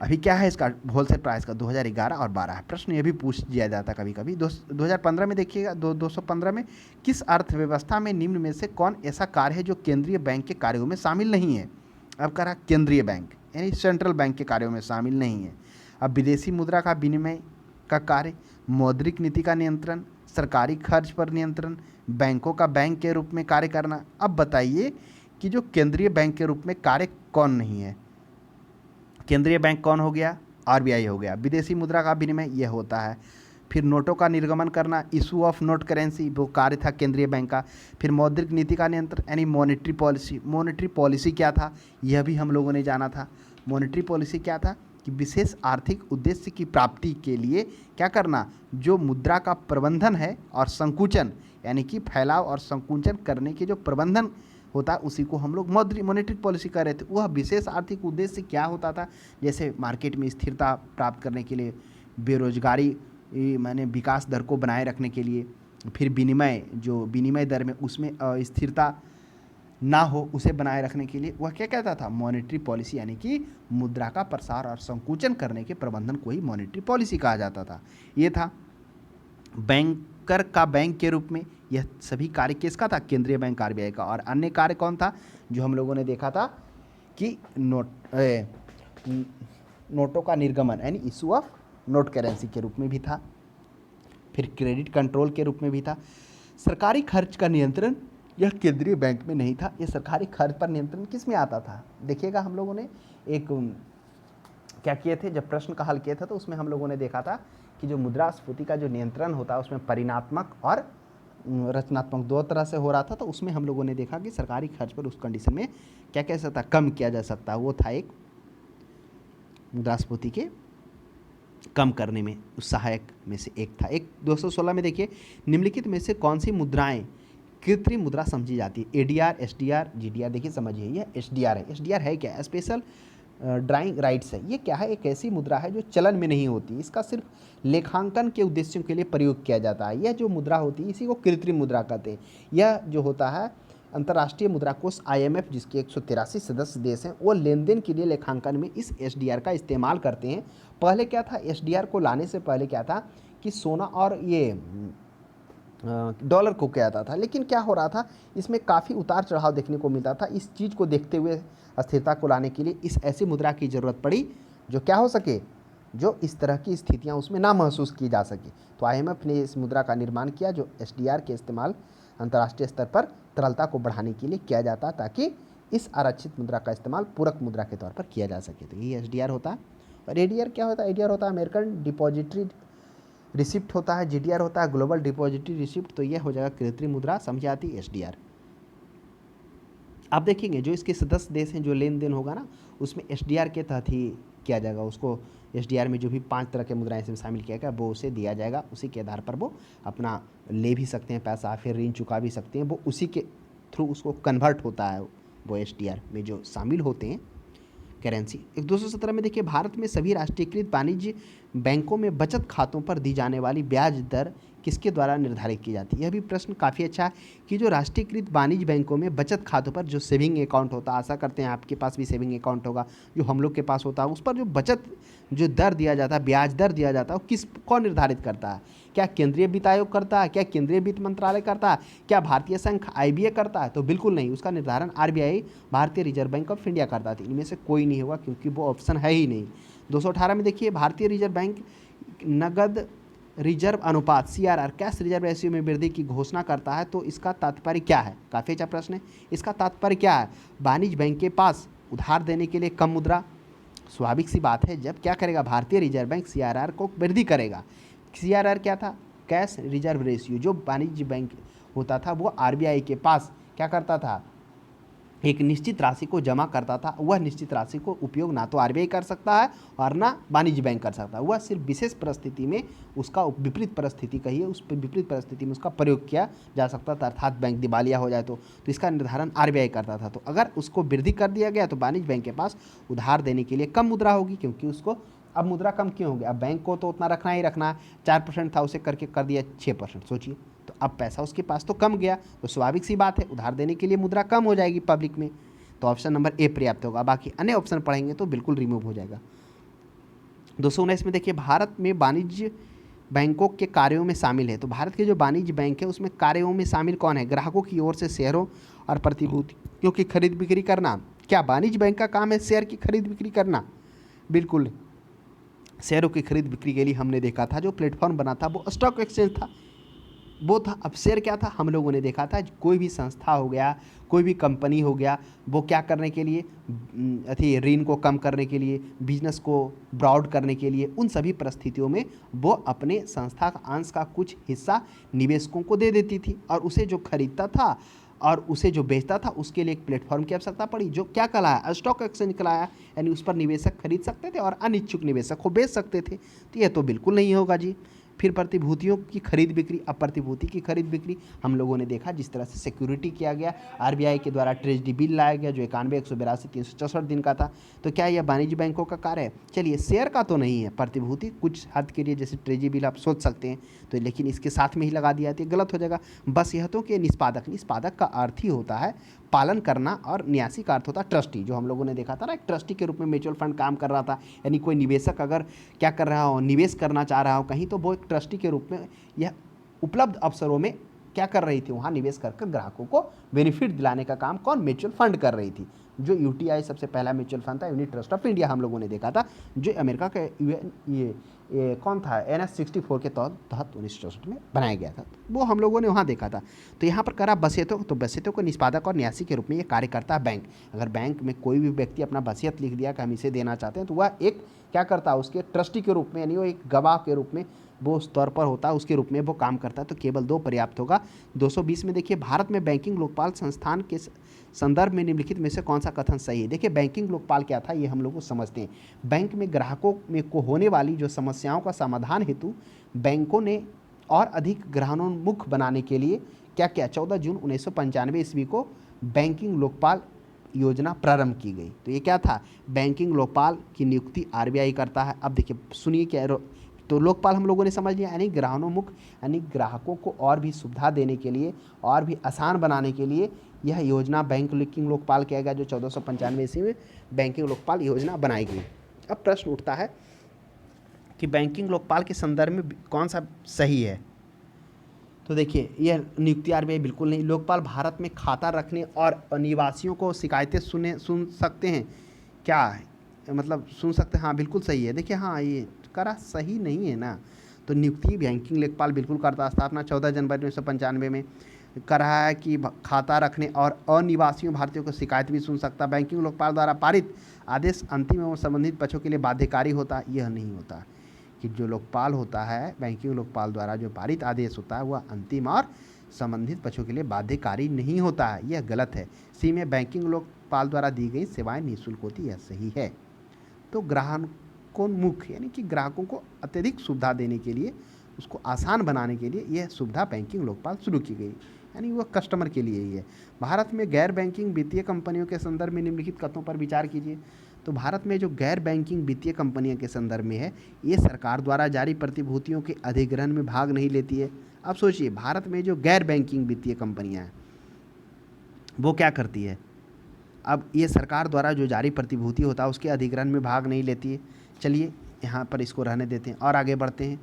अभी क्या है इसका, होलसेल प्राइस का 2011 और 12 है। प्रश्न ये भी पूछ दिया जाता है कभी कभी। 2015 में देखिएगा, 215 में, किस अर्थव्यवस्था में निम्न में से कौन ऐसा कार्य है जो केंद्रीय बैंक के कार्यों में शामिल नहीं है। अब कह रहा केंद्रीय बैंक यानी सेंट्रल बैंक के कार्यों में शामिल नहीं है। अब विदेशी मुद्रा का विनिमय का कार्य, मौद्रिक नीति का नियंत्रण, सरकारी खर्च पर नियंत्रण, बैंकों का बैंक के रूप में कार्य करना। अब बताइए कि जो केंद्रीय बैंक के रूप में कार्य कौन नहीं है। केंद्रीय बैंक कौन हो गया, RBI हो गया। विदेशी मुद्रा का विनिमय यह होता है। फिर नोटों का निर्गमन करना, इशू ऑफ नोट करेंसी, वो कार्य था केंद्रीय बैंक का। फिर मौद्रिक नीति का नियंत्रण यानी मॉनेटरी पॉलिसी। मॉनेटरी पॉलिसी क्या था, यह भी हम लोगों ने जाना था। मॉनेटरी पॉलिसी क्या था कि विशेष आर्थिक उद्देश्य की प्राप्ति के लिए क्या करना, जो मुद्रा का प्रबंधन है और संकुचन यानी कि फैलाव और संकुचन करने के जो प्रबंधन होता है उसी को हम लोग मॉनेटरी पॉलिसी कर रहे थे। वह विशेष आर्थिक उद्देश्य क्या होता था, जैसे मार्केट में स्थिरता प्राप्त करने के लिए, बेरोजगारी माने विकास दर को बनाए रखने के लिए, फिर विनिमय जो विनिमय दर में उसमें स्थिरता ना हो उसे बनाए रखने के लिए वह क्या कहता था, मॉनेटरी पॉलिसी यानी कि मुद्रा का प्रसार और संकुचन करने के प्रबंधन को ही मॉनेटरी पॉलिसी कहा जाता था। ये था बैंकर का बैंक के रूप में यह सभी कार्य किसका था, केंद्रीय बैंक RBI का। और अन्य कार्य कौन था, जो हम लोगों ने देखा था कि नोटों का निर्गमन यानी इशू ऑफ नोट करेंसी के रूप में भी था। फिर क्रेडिट कंट्रोल के रूप में भी था। सरकारी खर्च का नियंत्रण यह केंद्रीय बैंक में नहीं था। ये सरकारी खर्च पर नियंत्रण किस में आता था? देखिएगा, हम लोगों ने एक क्या किए थे, जब प्रश्न का हल किया था तो उसमें हम लोगों ने देखा था कि जो मुद्रास्फीति का जो नियंत्रण होता है उसमें परिणात्मक और रचनात्मक दो तरह से हो रहा था। तो उसमें हम लोगों ने देखा कि सरकारी खर्च पर उस कंडीशन में क्या कह सकता, कम किया जा सकता, वो था एक मुद्रास्फीति के कम करने में उस सहायक में से एक था। एक 216 में देखिए, निम्नलिखित में से कौन सी मुद्राएं कृत्रिम मुद्रा समझी जाती है? ADR, SDR, GDR. देखिए समझिए, ये एसडीआर है। एसडीआर है क्या? स्पेशल ड्राइंग राइट्स है। ये क्या है? एक ऐसी मुद्रा है जो चलन में नहीं होती, इसका सिर्फ लेखांकन के उद्देश्यों के लिए प्रयोग किया जाता है। यह जो मुद्रा होती है इसी को कृत्रिम मुद्रा कहते हैं। यह जो होता है अंतर्राष्ट्रीय मुद्रा कोष IMF, जिसके 183 सदस्य देश हैं, वो लेन देन के लिए लेखांकन में इस एसडीआर का इस्तेमाल करते हैं। पहले क्या था, एसडीआर को लाने से पहले क्या था कि सोना और ये डॉलर को क्या आता था, लेकिन क्या हो रहा था, इसमें काफ़ी उतार चढ़ाव देखने को मिलता था। इस चीज़ को देखते हुए स्थिरता को लाने के लिए इस ऐसी मुद्रा की ज़रूरत पड़ी जो क्या हो सके, जो इस तरह की स्थितियां उसमें ना महसूस की जा सके। तो IMF ने इस मुद्रा का निर्माण किया जो एसडीआर के इस्तेमाल अंतर्राष्ट्रीय स्तर पर तरलता को बढ़ाने के लिए किया जाता, ताकि इस आरक्षित मुद्रा का इस्तेमाल पूरक मुद्रा के तौर पर किया जा सके। तो ये एसडीआर होता है। और एडीआर क्या होता है? एडीआर होता है अमेरिकन डिपॉजिटरी रिसिप्ट होता है। जीडीआर होता है ग्लोबल डिपॉजिटरी रिसिप्ट। तो ये हो जाएगा कृत्रिम मुद्रा समझी आती एसडीआर। आप देखेंगे जो इसके सदस्य देश हैं, जो लेन देन होगा ना, उसमें एसडीआर के तहत ही किया जाएगा। उसको एसडीआर में जो भी 5 तरह के मुद्राएं इसमें शामिल किया गया वो उसे दिया जाएगा। उसी के आधार पर वो अपना ले भी सकते हैं पैसा, फिर ऋण चुका भी सकते हैं। वो उसी के थ्रू उसको कन्वर्ट होता है, वो एसडीआर में जो शामिल होते हैं करेंसी। 217 में देखिए, भारत में सभी राष्ट्रीयकृत वाणिज्य बैंकों में बचत खातों पर दी जाने वाली ब्याज दर किसके द्वारा निर्धारित की जाती है? यह भी प्रश्न काफ़ी अच्छा है कि जो राष्ट्रीयकृत वाणिज्य बैंकों में बचत खातों पर जो सेविंग अकाउंट होता है, आशा करते हैं आपके पास भी सेविंग अकाउंट होगा, जो हम लोग के पास होता है, उस पर जो बचत जो दर दिया जाता है, ब्याज दर दिया जाता है, वो किस कौन निर्धारित करता है? क्या केंद्रीय वित्त आयोग करता है? क्या केंद्रीय वित्त मंत्रालय करता है? क्या भारतीय संघ IBA करता है? तो बिल्कुल नहीं, उसका निर्धारण RBI, भारतीय रिजर्व बैंक ऑफ इंडिया करता है। इनमें से कोई नहीं होगा, क्योंकि वो ऑप्शन है ही नहीं। 218 में देखिए, भारतीय रिजर्व बैंक नगद रिजर्व अनुपात CRR, कैश रिजर्व रेशियो में वृद्धि की घोषणा करता है। तो इसका तात्पर्य क्या है? काफ़ी अच्छा प्रश्न है। इसका तात्पर्य क्या है? वाणिज्य बैंक के पास उधार देने के लिए कम मुद्रा, स्वाभाविक सी बात है, जब क्या करेगा भारतीय रिजर्व बैंक CRR को वृद्धि करेगा। CRR क्या था? Cash reserve ratio. जो वाणिज्य बैंक होता था वो RBI के पास क्या करता था, एक निश्चित राशि को जमा करता था। वह निश्चित राशि को उपयोग ना तो RBI कर सकता है और ना वाणिज्य बैंक कर सकता है। वह सिर्फ विशेष परिस्थिति में उसका विपरीत परिस्थिति कहिए, उस विपरीत परिस्थिति में उसका प्रयोग किया जा सकता था, अर्थात बैंक दिवालिया हो जाए तो इसका निर्धारण RBI करता था। तो अगर उसको वृद्धि कर दिया गया तो वाणिज्य बैंक के पास उधार देने के लिए कम मुद्रा होगी, क्योंकि उसको अब मुद्रा कम क्यों होगी? अब बैंक को तो उतना रखना ही रखना है। 4% था, उसे करके कर दिया 6%। सोचिए, तो अब पैसा उसके पास तो कम गया, तो स्वाभाविक सी बात है उधार देने के लिए मुद्रा कम हो जाएगी पब्लिक में। तो ऑप्शन नंबर A पर्याप्त होगा। बाकी अन्य ऑप्शन पढ़ेंगे तो बिल्कुल रिमूव हो जाएगा। 219 में देखिए, भारत में वाणिज्य बैंकों के कार्यों में शामिल है। तो भारत के जो वाणिज्य बैंक है उसमें कार्यों में शामिल कौन है? ग्राहकों की ओर से शेयरों और प्रतिभूतियों की खरीद बिक्री करना। क्या वाणिज्य बैंक का काम है शेयर की खरीद बिक्री करना? बिल्कुल। शेयरों की खरीद बिक्री के लिए हमने देखा था जो प्लेटफॉर्म बना था वो स्टॉक एक्सचेंज था, वो था। अब शेयर क्या था? हम लोगों ने देखा था कोई भी संस्था हो गया, कोई भी कंपनी हो गया, वो क्या करने के लिए, ऋण को कम करने के लिए, बिजनेस को ब्रॉड करने के लिए, उन सभी परिस्थितियों में वो अपने संस्था का अंश का कुछ हिस्सा निवेशकों को दे देती थी, और उसे जो खरीदता था और उसे जो बेचता था उसके लिए एक प्लेटफॉर्म की आवश्यकता पड़ी, जो क्या कहलाया? स्टॉक एक्सचेंज कहलाया। यानी उस पर निवेशक खरीद सकते थे और अनिच्छुक निवेशक को बेच सकते थे। तो यह तो बिल्कुल नहीं होगा जी। फिर प्रतिभूतियों की खरीद बिक्री। अब प्रतिभूति की खरीद बिक्री हम लोगों ने देखा जिस तरह से सिक्योरिटी किया गया, RBI के द्वारा ट्रेजरी बिल लाया गया जो 91, 182, 364 दिन का था। तो क्या यह वाणिज्य बैंकों का कार्य है? चलिए, शेयर का तो नहीं है, प्रतिभूति कुछ हद के लिए जैसे ट्रेजरी बिल आप सोच सकते हैं, तो लेकिन इसके साथ में ही लगा दिया तो गलत हो जाएगा। बस यह तो कि निष्पादक का अर्थ ही होता है पालन करना, और न्यासी का अर्थ होता है ट्रस्टी, जो हम लोगों ने देखा था ना, एक ट्रस्टी के रूप में म्यूचुअल फंड काम कर रहा था। यानी कोई निवेशक अगर क्या कर रहा हो, निवेश करना चाह रहा हो कहीं, तो वो एक ट्रस्टी के रूप में यह उपलब्ध अवसरों में क्या कर रही थी, वहाँ निवेश कर ग्राहकों को बेनिफिट दिलाने का काम कौन, म्यूचुअल फंड कर रही थी। जो यूटीआई सबसे पहला म्यूचुअल फंड था, यूनिट ट्रस्ट ऑफ इंडिया हम लोगों ने देखा था, जो अमेरिका के ये कौन था, NS 64 के तहत 1964 में बनाया गया था, वो हम लोगों ने वहाँ देखा था। तो यहाँ पर करा वसीयतों, तो वसीयतों को निष्पादक और न्यासी के रूप में ये कार्य करता है बैंक। अगर बैंक में कोई भी व्यक्ति अपना वसीयत लिख दिया कि हम इसे देना चाहते हैं, तो वह एक क्या करता है, उसके ट्रस्टी के रूप में, यानी वो एक गवाह के रूप में वो उस तौर पर होता है, उसके रूप में वो काम करता है। तो केवल 2 पर्याप्त होगा। 220 में देखिए, भारत में बैंकिंग लोकपाल संस्थान के संदर्भ में निम्नलिखित में से कौन सा कथन सही है। देखिए, बैंकिंग लोकपाल क्या था, ये हम लोग को समझते हैं। बैंक में ग्राहकों में को होने वाली जो समस्याओं का समाधान हेतु बैंकों ने और अधिक ग्राहकोन्मुख बनाने के लिए क्या किया, 14 जून 1995 ईस्वी को बैंकिंग लोकपाल योजना प्रारंभ की गई। तो ये क्या था, बैंकिंग लोकपाल की नियुक्ति RBI करता है। अब देखिए सुनिए क्या, तो लोकपाल हम लोगों ने समझ लिया, यानी ग्राहकोन्मुख, यानी ग्राहकों को और भी सुविधा देने के लिए और भी आसान बनाने के लिए यह योजना बैंकिंग लोकपाल किया गया, जो 1495 ईस्वी में बैंकिंग लोकपाल योजना बनाई गई। अब प्रश्न उठता है कि बैंकिंग लोकपाल के संदर्भ में कौन सा सही है। तो देखिए, यह नियुक्ति RBI बिल्कुल नहीं। लोकपाल भारत में खाता रखने और निवासियों को शिकायतें सुन सकते हैं, क्या मतलब सुन सकते हैं, हाँ बिल्कुल सही है। देखिए हाँ, ये करा सही नहीं है ना। तो नियुक्ति बैंकिंग लोकपाल बिल्कुल करता, स्थापना 14 जनवरी 1995 में कर रहा है कि खाता रखने और अनिवासियों भारतीयों को शिकायत भी सुन सकता। बैंकिंग लोकपाल द्वारा पारित आदेश अंतिम एवं संबंधित पक्षों के लिए बाध्यकारी होता, यह नहीं होता कि जो लोकपाल होता है, बैंकिंग लोकपाल द्वारा जो पारित आदेश होता है वह अंतिम और संबंधित पक्षों के लिए बाध्यकारी नहीं होता है, यह गलत है। सी में बैंकिंग लोकपाल द्वारा दी गई सेवाएं निःशुल्क होती, यह सही है। तो ग्राहकोन्मुख, यानी कि ग्राहकों को अत्यधिक सुविधा देने के लिए, उसको आसान बनाने के लिए यह सुविधा बैंकिंग लोकपाल शुरू की गई, यानी वह कस्टमर के लिए ही है। भारत में गैर बैंकिंग वित्तीय कंपनियों के संदर्भ में निम्नलिखित कथनों पर विचार कीजिए। तो भारत में जो गैर बैंकिंग वित्तीय कंपनियों के संदर्भ में है, ये सरकार द्वारा जारी प्रतिभूतियों के अधिग्रहण में भाग नहीं लेती है। अब सोचिए, भारत में जो गैर बैंकिंग वित्तीय कंपनियां हैं वो क्या करती है, अब ये सरकार द्वारा जो जारी प्रतिभूति होता है उसके अधिग्रहण में भाग नहीं लेती है। चलिए यहाँ पर इसको रहने देते हैं और आगे बढ़ते हैं।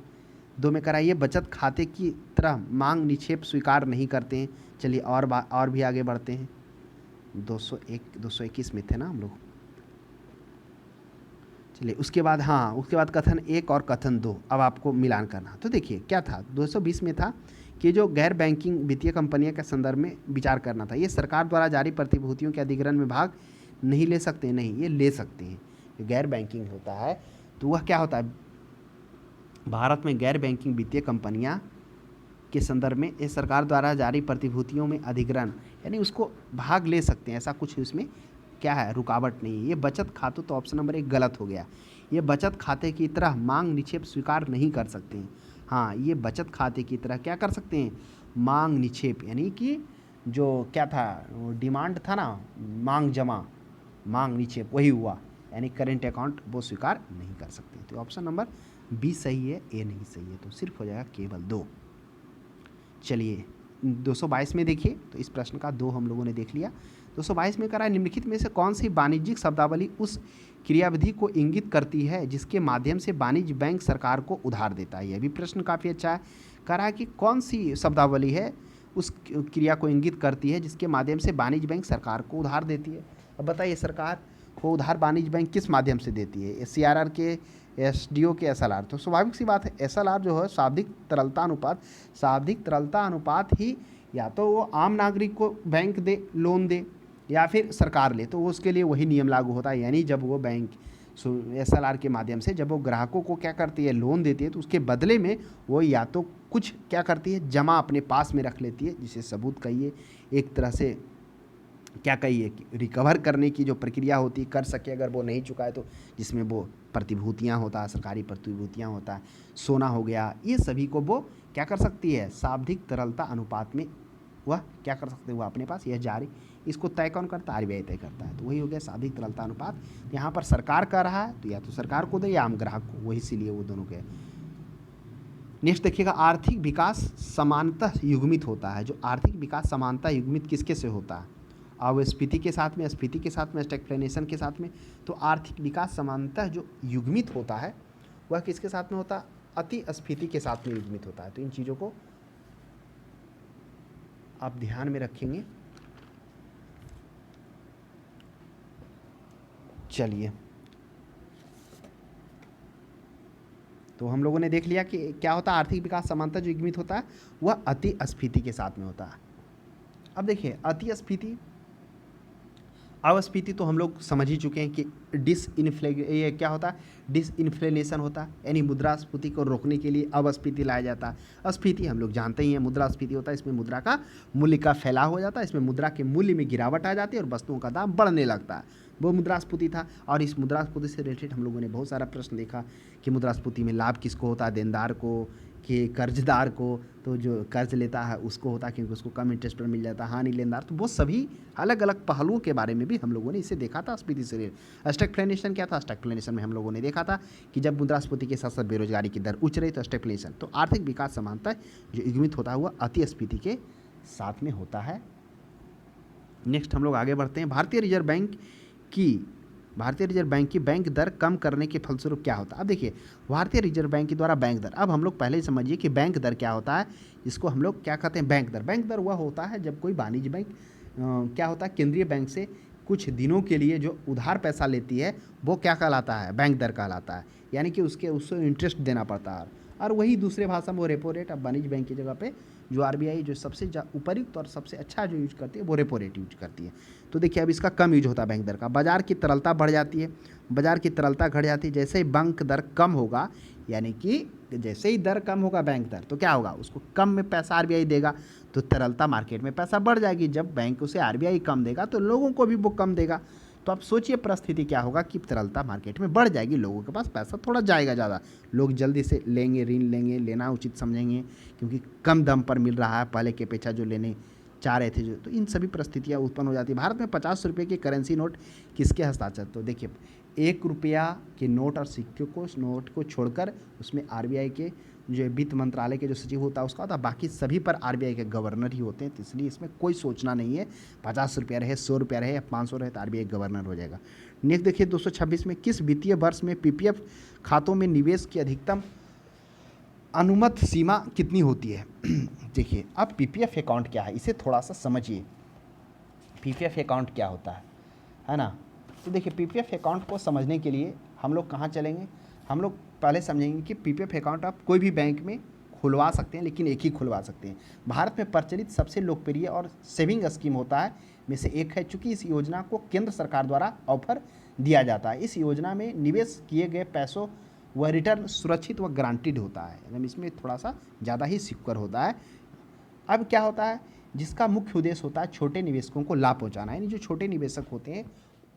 2 में कराइए, बचत खाते की तरह मांग निक्षेप स्वीकार नहीं करते हैं। चलिए और भी आगे बढ़ते हैं। 221 में थे ना हम लोग। चलिए उसके बाद, हाँ उसके बाद कथन 1 और कथन 2, अब आपको मिलान करना। तो देखिए क्या था, 220 में था कि जो गैर बैंकिंग वित्तीय कंपनियों के संदर्भ में विचार करना था, ये सरकार द्वारा जारी प्रतिभूतियों के अधिग्रहण में भाग नहीं ले सकते, नहीं ये ले सकते हैं। जो गैर बैंकिंग होता है तो वह क्या होता है, भारत में गैर बैंकिंग वित्तीय कंपनियां के संदर्भ में ये सरकार द्वारा जारी प्रतिभूतियों में अधिग्रहण, यानी उसको भाग ले सकते हैं, ऐसा कुछ उसमें क्या है, रुकावट नहीं है। ये बचत खातों, तो ऑप्शन नंबर 1 गलत हो गया। ये बचत खाते की तरह मांग निक्षेप स्वीकार नहीं कर सकते हैं। हाँ, ये बचत खाते की तरह क्या कर सकते हैं, मांग निक्षेप, यानी कि जो क्या था, डिमांड था ना, मांग जमा मांग निक्षेप, वही हुआ, यानी करेंट अकाउंट वो स्वीकार नहीं कर सकते। तो ऑप्शन नंबर बी सही है, ए नहीं सही है, तो सिर्फ हो जाएगा केवल 2। चलिए 222 में देखिए, तो इस प्रश्न का 2 हम लोगों ने देख लिया। 222 में करा, निम्नलिखित में से कौन सी वाणिज्यिक शब्दावली उस क्रियाविधि को इंगित करती है जिसके माध्यम से वाणिज्य बैंक सरकार को उधार देता है। यह भी प्रश्न काफ़ी अच्छा है। करा कि कौन सी शब्दावली है उस क्रिया को इंगित करती है जिसके माध्यम से वाणिज्य बैंक सरकार को उधार देती है। अब बताइए, सरकार को उधार वाणिज्य बैंक किस माध्यम से देती है, CRR के, SDO के, SLR। तो स्वाभाविक सी बात है, SLR जो है शाब्दिक तरलता अनुपात, शाब्दिक तरलता अनुपात ही या तो वो आम नागरिक को बैंक दे, लोन दे, या फिर सरकार ले, तो वो उसके लिए वही नियम लागू होता है। यानी जब वो बैंक SLR के माध्यम से जब वो ग्राहकों को क्या करती है, लोन देती है, तो उसके बदले में वो या तो कुछ क्या करती है, जमा अपने पास में रख लेती है, जिसे सबूत कहिए, एक तरह से क्या कहिए कि रिकवर करने की जो प्रक्रिया होती कर सके, अगर वो नहीं चुका है तो, जिसमें वो प्रतिभूतियाँ होता है, सरकारी प्रतिभूतियाँ होता है, सोना हो गया, ये सभी को वो क्या कर सकती है, शाब्दिक तरलता अनुपात में वह क्या कर सकते हैं, वो अपने पास यह जारी, इसको तय कौन करता है, RBI तय करता है। तो वही हो गया शाब्दिक तरलता अनुपात। यहाँ पर सरकार कर रहा है तो या तो सरकार को दे या आम ग्राहक को, वही इसीलिए वो दोनों के। नेक्स्ट देखिएगा, आर्थिक विकास समानतः युग्मित होता है। जो आर्थिक विकास समानतः युग्मित किसके से होता है, अब स्फीति के साथ में, स्फीति के साथ में, स्टैग्फ्लेशन के साथ में। तो आर्थिक विकास समानतः जो युग्मित होता है वह किसके साथ में होता है, अति स्फीति के साथ में युग्मित होता है। तो इन चीज़ों को आप ध्यान में रखेंगे। चलिए, तो हम लोगों ने देख लिया कि क्या होता है आर्थिक विकास समानता जो युग्मित होता है वह अति स्फीति के साथ में होता है। अब देखिए अति स्फीति अवस्फीति तो हम लोग समझ ही चुके हैं कि ये क्या होता है, डिसइन्फ्लेशन होता है, यानी मुद्रास्फीति को रोकने के लिए अवस्फीति लाया जाता है। स्फीति हम लोग जानते ही हैं, मुद्रास्फीति होता है, इसमें मुद्रा का मूल्य का फैलाव हो जाता है, इसमें मुद्रा के मूल्य में गिरावट आ जाती है और वस्तुओं का दाम बढ़ने लगता है, वो मुद्रास्फीति था। और इस मुद्रास्फीति से रिलेटेड हम लोगों ने बहुत सारा प्रश्न देखा कि मुद्रास्फीति में लाभ किसको होता है, देनदार को कि कर्जदार को। तो जो कर्ज लेता है उसको होता है क्योंकि उसको कम इंटरेस्ट पर मिल जाता है, हानि लेनदार। तो वो सभी अलग अलग पहलुओं के बारे में भी हम लोगों ने इसे देखा था स्फीति से। स्टैग्फ्लेशन क्या था, स्टैग्फ्लेशन में हम लोगों ने देखा था कि जब मुद्रास्फीति के साथ साथ बेरोजगारी की दर उच्च रही तो स्टैग्फ्लेशन, तो आर्थिक विकास समानता जो युग्मित होता है वह अति स्फीति के साथ में होता है। नेक्स्ट हम लोग आगे बढ़ते हैं। भारतीय रिजर्व बैंक की बैंक दर कम करने के फलस्वरूप क्या होता है। अब देखिए भारतीय रिजर्व बैंक के द्वारा बैंक दर, अब हम लोग पहले ही समझिए कि बैंक दर क्या होता है, इसको हम लोग क्या कहते हैं, बैंक दर। बैंक दर वह होता है जब कोई वाणिज्य बैंक क्या होता है, केंद्रीय बैंक से कुछ दिनों के लिए जो उधार पैसा लेती है वो क्या कहलाता है, बैंक दर कहलाता है, यानी कि उसको इंटरेस्ट देना पड़ता है। और वही दूसरे भाषा में वो रेपो रेट। अब वाणिज्य बैंक की जगह पे जो आरबीआई जो सबसे उपयुक्त और सबसे अच्छा जो यूज करती है वो रेपो रेट यूज करती है। तो देखिए अब इसका कम यूज होता है बैंक दर का। बाजार की तरलता बढ़ जाती है, बाजार की तरलता घट जाती है। जैसे ही बैंक दर कम होगा, यानी कि जैसे ही दर कम होगा बैंक दर, तो क्या होगा, उसको कम में पैसा आरबीआई देगा, तो तरलता मार्केट में पैसा बढ़ जाएगी। जब बैंक उसे आरबीआई कम देगा तो लोगों को भी वो कम देगा। तो आप सोचिए परिस्थिति क्या होगा कि तरलता मार्केट में बढ़ जाएगी, लोगों के पास पैसा थोड़ा जाएगा ज़्यादा, लोग जल्दी से लेंगे, ऋण लेंगे, लेना उचित समझेंगे क्योंकि कम दाम पर मिल रहा है पहले के अपेक्षा जो लेने चाह रहे थे जो। तो इन सभी परिस्थितियाँ उत्पन्न हो जाती है। भारत में 50 रुपये के करेंसी नोट किसके हस्ताक्षर, तो देखिए 1 रुपया के नोट और सिक्के को, नोट को छोड़कर उसमें आरबीआई के जो वित्त मंत्रालय के जो सचिव होता है उसका होता है, बाकी सभी पर आरबीआई के गवर्नर ही होते हैं। तो इसलिए इसमें कोई सोचना नहीं है, 50 रुपया रहे, 100 रुपया रहे या 500 रहे तो आरबीआई गवर्नर हो जाएगा। नेक्स्ट देखिए 226 में किस वित्तीय वर्ष में पीपीएफ खातों में निवेश की अधिकतम अनुमत सीमा कितनी होती है। देखिए अब पीपीएफ अकाउंट क्या है इसे थोड़ा सा समझिए, पीपीएफ अकाउंट क्या होता है ना। तो देखिए पीपीएफ अकाउंट को समझने के लिए हम लोग कहाँ चलेंगे, हम लोग पहले समझेंगे कि पीपीएफ अकाउंट आप कोई भी बैंक में खुलवा सकते हैं, लेकिन एक ही खुलवा सकते हैं। भारत में प्रचलित सबसे लोकप्रिय और सेविंग स्कीम होता है में से एक है। चूँकि इस योजना को केंद्र सरकार द्वारा ऑफर दिया जाता है, इस योजना में निवेश किए गए पैसों व रिटर्न सुरक्षित व गारंटीड होता है, यानी इसमें थोड़ा सा ज़्यादा ही सिक्योर होता है। अब क्या होता है, जिसका मुख्य उद्देश्य होता है छोटे निवेशकों को लाभ पहुंचाना, यानी जो छोटे निवेशक होते हैं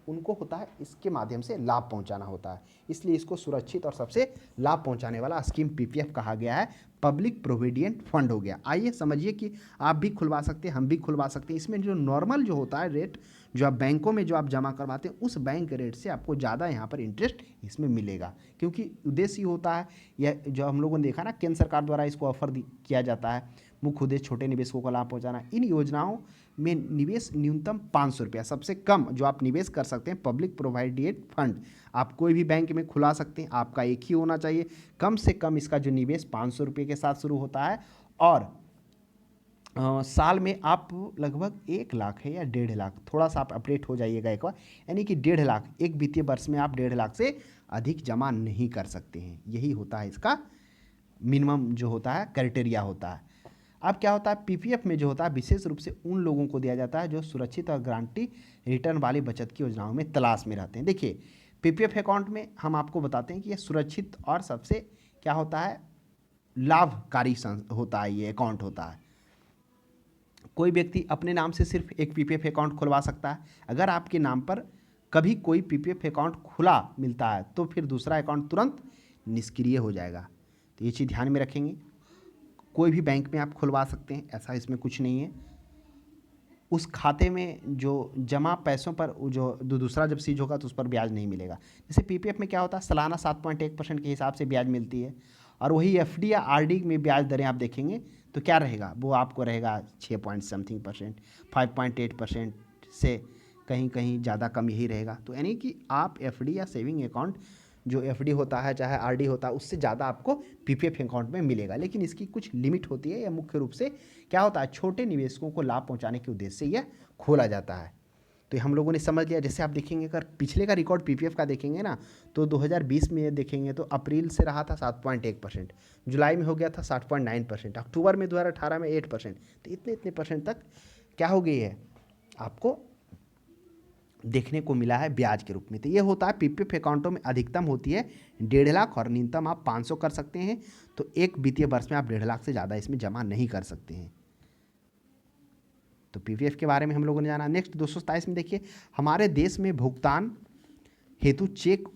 उनको होता है इसके माध्यम से लाभ पहुंचाना होता है, इसलिए इसको सुरक्षित और सबसे लाभ पहुंचाने वाला स्कीम पीपीएफ कहा गया है। पब्लिक प्रोविडेंट फंड हो गया। आइए समझिए कि आप भी खुलवा सकते हैं, हम भी खुलवा सकते हैं। इसमें जो नॉर्मल जो होता है रेट, जो आप बैंकों में जो आप जमा करवाते हैं उस बैंक रेट से आपको ज़्यादा यहाँ पर इंटरेस्ट इसमें मिलेगा, क्योंकि उद्देश्य होता है यह जो हम लोगों ने देखा ना, केंद्र सरकार द्वारा इसको ऑफर किया जाता है, मुख्य उद्देश्य छोटे निवेशकों को लाभ पहुंचाना। इन योजनाओं में निवेश न्यूनतम 500 रुपया, सबसे कम जो आप निवेश कर सकते हैं पब्लिक प्रोवाइडेड फंड आप कोई भी बैंक में खुला सकते हैं, आपका एक ही होना चाहिए। कम से कम इसका जो निवेश 500 रुपये के साथ शुरू होता है और साल में आप लगभग 1 लाख है या 1.5 लाख, थोड़ा सा आप अपडेट हो जाइएगा एक बार, यानी कि 1.5 लाख, एक वित्तीय वर्ष में आप 1.5 लाख से अधिक जमा नहीं कर सकते हैं। यही होता है इसका मिनिमम जो होता है क्राइटेरिया होता है। अब क्या होता है, पीपीएफ में जो होता है विशेष रूप से उन लोगों को दिया जाता है जो सुरक्षित और गारंटी रिटर्न वाली बचत की योजनाओं में तलाश में रहते हैं। देखिए पीपीएफ अकाउंट में हम आपको बताते हैं कि यह सुरक्षित और सबसे क्या होता है, लाभकारी होता है, ये अकाउंट होता है। कोई व्यक्ति अपने नाम से सिर्फ एक पीपीएफ अकाउंट खुलवा सकता है। अगर आपके नाम पर कभी कोई पीपीएफ अकाउंट खुला मिलता है तो फिर दूसरा अकाउंट तुरंत निष्क्रिय हो जाएगा। तो ये चीज़ ध्यान में रखेंगे। कोई भी बैंक में आप खुलवा सकते हैं, ऐसा इसमें कुछ नहीं है। उस खाते में जो जमा पैसों पर जो दूसरा जब सीज होगा तो उस पर ब्याज नहीं मिलेगा। जैसे पीपीएफ में क्या होता है, सालाना 7.1% के हिसाब से ब्याज मिलती है, और वही एफडी या आरडी में ब्याज दरें आप देखेंगे तो क्या रहेगा, वो आपको रहेगा 6% 5.8% से कहीं कहीं ज़्यादा कम यही रहेगा। तो यानी कि आप एफडी या सेविंग अकाउंट जो एफडी होता है चाहे आरडी होता है उससे ज़्यादा आपको पीपीएफ अकाउंट में मिलेगा, लेकिन इसकी कुछ लिमिट होती है। या मुख्य रूप से क्या होता है, छोटे निवेशकों को लाभ पहुंचाने के उद्देश्य से यह खोला जाता है। तो हम लोगों ने समझ लिया। जैसे आप देखेंगे, अगर पिछले का रिकॉर्ड पीपीएफ का देखेंगे ना, तो 2020 में देखेंगे तो अप्रैल से रहा था 7.1%, जुलाई में हो गया था 7.9%, अक्टूबर में 2018 में 8%। तो इतने इतने परसेंट तक क्या हो गई है आपको देखने को मिला है ब्याज के रूप में। तो ये होता है पीपीएफ अकाउंटों में अधिकतम होती है 1.5 लाख और न्यूनतम आप 500 कर सकते हैं। तो एक वित्तीय वर्ष में आप 1.5 लाख से ज़्यादा इसमें जमा नहीं कर सकते हैं। तो पीपीएफ के बारे में हम लोगों ने जाना। नेक्स्ट 227 में देखिए, हमारे देश में भुगतान हेतु चेक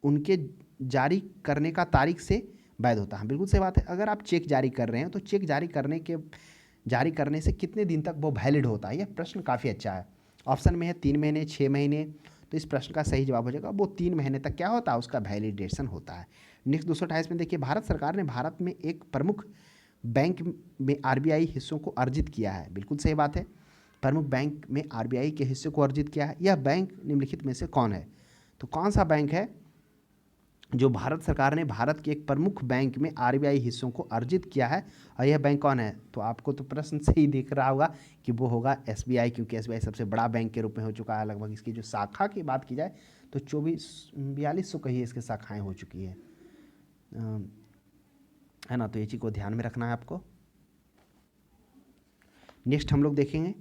उनके जारी करने का तारीख से वैध होता है। बिल्कुल सही बात है। अगर आप चेक जारी कर रहे हैं तो चेक जारी करने से कितने दिन तक वो वैलिड होता है? यह प्रश्न काफ़ी अच्छा है। ऑप्शन में है 3 महीने, 6 महीने। तो इस प्रश्न का सही जवाब हो जाएगा वो 3 महीने तक क्या होता है, उसका वैलिडेशन होता है। नेक्स्ट 228 में देखिए, भारत सरकार ने भारत में एक प्रमुख बैंक में आरबीआई हिस्सों को अर्जित किया है। बिल्कुल सही बात है, प्रमुख बैंक में आरबीआई के हिस्से को अर्जित किया है। यह बैंक निम्नलिखित में से कौन है? तो कौन सा बैंक है जो भारत सरकार ने भारत के एक प्रमुख बैंक में आरबीआई हिस्सों को अर्जित किया है, और यह बैंक कौन है? तो आपको तो प्रश्न से ही दिख रहा होगा कि वो होगा एसबीआई, क्योंकि एसबीआई सबसे बड़ा बैंक के रूप में हो चुका है। लगभग इसकी जो शाखा की बात की जाए तो 4200 कही इसकी शाखाएं हो चुकी है ना। तो ये चीज़ को ध्यान में रखना है आपको। नेक्स्ट हम लोग देखेंगे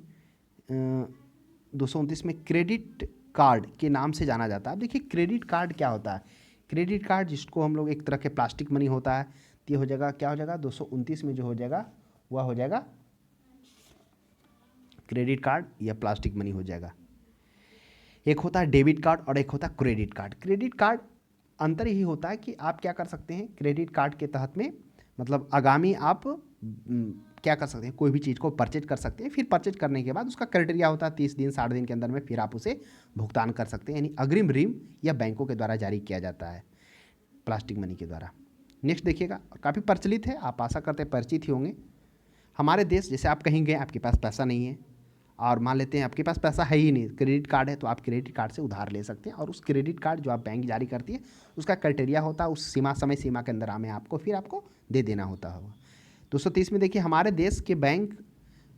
229 में क्रेडिट कार्ड के नाम से जाना जाता है। अब देखिए क्रेडिट कार्ड क्या होता है? क्रेडिट कार्ड जिसको हम लोग एक तरह के प्लास्टिक मनी होता है, तो ये हो जाएगा, क्या हो जाएगा 229 में जो हो जाएगा वह हो जाएगा क्रेडिट कार्ड या प्लास्टिक मनी हो जाएगा। एक होता है डेबिट कार्ड और एक होता है क्रेडिट कार्ड। क्रेडिट कार्ड अंतर यही होता है कि आप क्या कर सकते हैं क्रेडिट कार्ड के तहत में, मतलब आगामी आप क्या कर सकते हैं, कोई भी चीज़ को परचेज कर सकते हैं। फिर परचेज करने के बाद उसका क्राइटेरिया होता है 30 दिन 60 दिन के अंदर में फिर आप उसे भुगतान कर सकते हैं, यानी अग्रिम ऋण या बैंकों के द्वारा जारी किया जाता है प्लास्टिक मनी के द्वारा। नेक्स्ट देखिएगा, काफ़ी प्रचलित है, आप आशा करते हैं परिचित ही होंगे। हमारे देश, जैसे आप कहीं गए, आपके पास पैसा नहीं है और मान लेते हैं आपके पास पैसा है ही नहीं, क्रेडिट कार्ड है, तो आप क्रेडिट कार्ड से उधार ले सकते हैं। और उस क्रेडिट कार्ड जो आप बैंक जारी करती है उसका क्राइटेरिया होता है उस समय सीमा के अंदर हमें आपको फिर आपको दे देना होता है। 230 में देखिए, हमारे देश के बैंक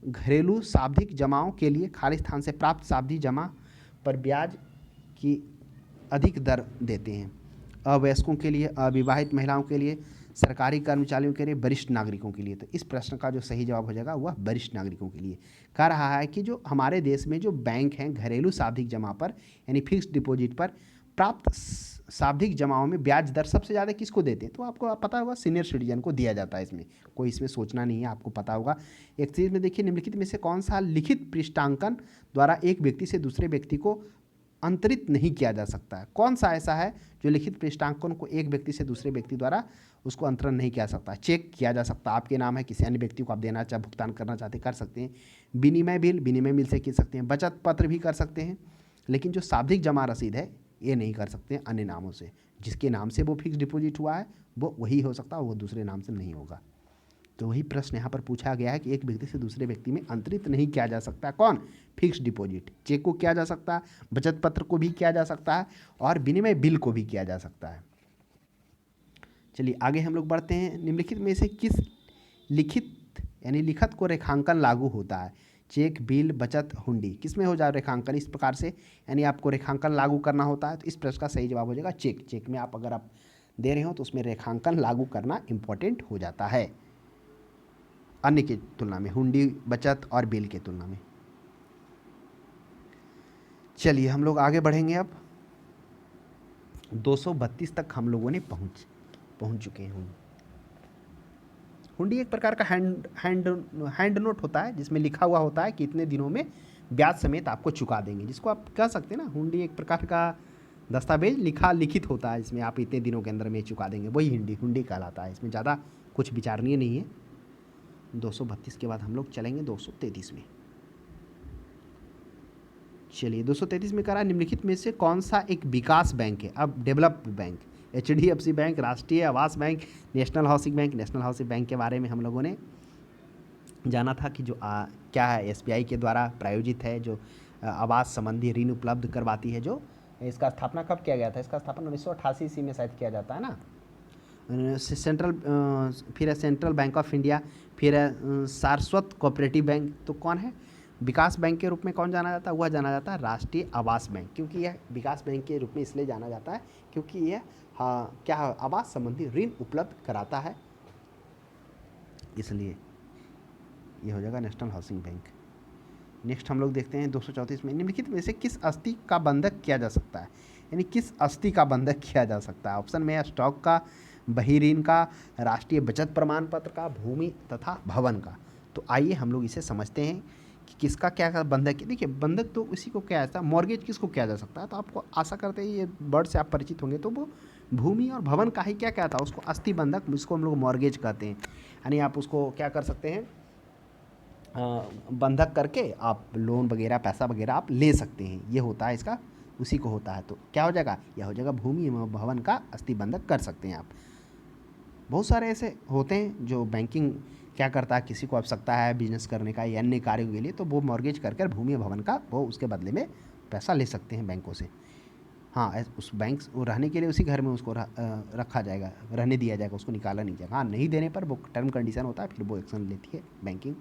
घरेलू सावधि जमाओं के लिए खाली स्थान से प्राप्त सावधि जमा पर ब्याज की अधिक दर देते हैं। अवयस्कों के लिए, अविवाहित महिलाओं के लिए, सरकारी कर्मचारियों के लिए, वरिष्ठ नागरिकों के लिए। तो इस प्रश्न का जो सही जवाब हो जाएगा वह वरिष्ठ नागरिकों के लिए। कह रहा है कि जो हमारे देश में जो बैंक हैं घरेलू सावधिक जमा पर यानी फिक्स्ड डिपॉजिट पर प्राप्त सावधिक जमाओं में ब्याज दर सबसे ज़्यादा किसको देते हैं? तो आपको पता होगा सीनियर सिटीजन को दिया जाता है। इसमें कोई इसमें सोचना नहीं है, आपको पता होगा। एक चीज़ में देखिए, निम्नलिखित में से कौन सा लिखित पृष्ठांकन द्वारा एक व्यक्ति से दूसरे व्यक्ति को अंतरित नहीं किया जा सकता है? कौन सा ऐसा है जो लिखित पृष्ठांकन को एक व्यक्ति से दूसरे व्यक्ति द्वारा उसको अंतरण नहीं किया सकता? चेक किया जा सकता, आपके नाम है, किसी अन्य व्यक्ति को आप देना चाहे भुगतान करना चाहते कर सकते हैं। विनिमय बिल से कर सकते हैं। बचत पत्र भी कर सकते हैं। लेकिन जो सावधिक जमा रसीद है ये नहीं कर सकते हैं अन्य नामों से। जिसके नाम से वो फिक्स डिपॉजिट हुआ है वो वही हो सकता है, वो दूसरे नाम से नहीं होगा। तो वही प्रश्न यहाँ पर पूछा गया है कि एक व्यक्ति से दूसरे व्यक्ति में अंतरित नहीं किया जा सकता। कौन? Fix deposit. चेक को किया जा सकता है, बचत पत्र को भी किया जा सकता है और विनिमय बिल को भी किया जा सकता है। चलिए आगे हम लोग बढ़ते हैं। निम्नलिखित में से किस लिखित यानी लिखत को रेखांकन लागू होता है? चेक, बिल, बचत, हुंडी, किस में हो जाए रेखांकन? इस प्रकार से यानी आपको रेखांकन लागू करना होता है। तो इस प्रश्न का सही जवाब हो जाएगा चेक। चेक में आप अगर आप दे रहे हो तो उसमें रेखांकन लागू करना इंपॉर्टेंट हो जाता है अन्य की तुलना में, हुंडी, बचत और बिल की तुलना में। चलिए हम लोग आगे बढ़ेंगे। अब 232 तक हम लोगों ने पहुंच चुके हैं। हुंडी एक प्रकार का हैंड नोट होता है जिसमें लिखा हुआ होता है कि इतने दिनों में ब्याज समेत आपको चुका देंगे, जिसको आप कह सकते हैं ना, हुंडी एक प्रकार का दस्तावेज लिखित होता है, इसमें आप इतने दिनों के अंदर में चुका देंगे, वही हुंडी कहलाता है। इसमें ज़्यादा कुछ विचारणीय नहीं है। 232 के बाद हम लोग चलेंगे 233 में। चलिए 233 में कह रहा है, निम्नलिखित में से कौन सा एक विकास बैंक है? अब डेवलप्ड बैंक, HDFC बैंक, राष्ट्रीय आवास bank, national housing bank. National housing bank के बारे में हम लोगों ने जाना था कि जो क्या है, SBI के द्वारा प्रायोजित है, जो आवास संबंधी ऋण उपलब्ध करवाती है, जो इसका स्थापना कब किया गया था? इसका स्थापना 1988 ईस्वी में शायद किया जाता है ना। सेंट्रल फिर है सेंट्रल बैंक ऑफ इंडिया, फिर है सारस्वत कोऑपरेटिव बैंक। तो कौन है? विकास बैंक के रूप में कौन जाना जाता है? वह जाना जाता है राष्ट्रीय आवास बैंक। क्योंकि यह विकास बैंक के रूप में इसलिए जाना जाता है क्योंकि यह क्या आवास संबंधी ऋण उपलब्ध कराता है, इसलिए ये हो जाएगा नेशनल हाउसिंग बैंक। नेक्स्ट हम लोग देखते हैं 234 में, निम्नलिखित में से किस अस्थि का बंधक किया जा सकता है? यानी किस अस्थि का बंधक किया जा सकता है? ऑप्शन में है स्टॉक का, बही ऋण का, राष्ट्रीय बचत प्रमाण पत्र का, भूमि तथा भवन का। तो आइए हम लोग इसे समझते हैं कि किसका क्या बंधक है। देखिए बंधक तो उसी को क्या है, मॉर्गेज किसको किया जा सकता है? तो आपको आशा करते हैं ये वर्ड से आप परिचित होंगे। तो वो भूमि और भवन का ही क्या कहता है, उसको अस्थि बंधक, जिसको हम लोग मॉर्गेज कहते हैं। यानी आप उसको क्या कर सकते हैं, बंधक करके आप लोन वगैरह पैसा वगैरह आप ले सकते हैं। ये होता है इसका, उसी को होता है। तो क्या हो जाएगा? यह हो जाएगा भूमि एवं भवन का अस्थि बंधक कर सकते हैं आप। बहुत सारे ऐसे होते हैं जो बैंकिंग क्या करता है, किसी को आवश्यकता है बिजनेस करने का या अन्य कार्यों के लिए, तो वो मॉर्गेज कर भूमि भवन का वो उसके बदले में पैसा ले सकते हैं बैंकों से। हाँ, उस बैंक वो रहने के लिए उसी घर में उसको रखा जाएगा, रहने दिया जाएगा, उसको निकाला नहीं जाएगा। हाँ, नहीं देने पर वो टर्म कंडीशन होता है, फिर वो एक्शन लेती है बैंकिंग।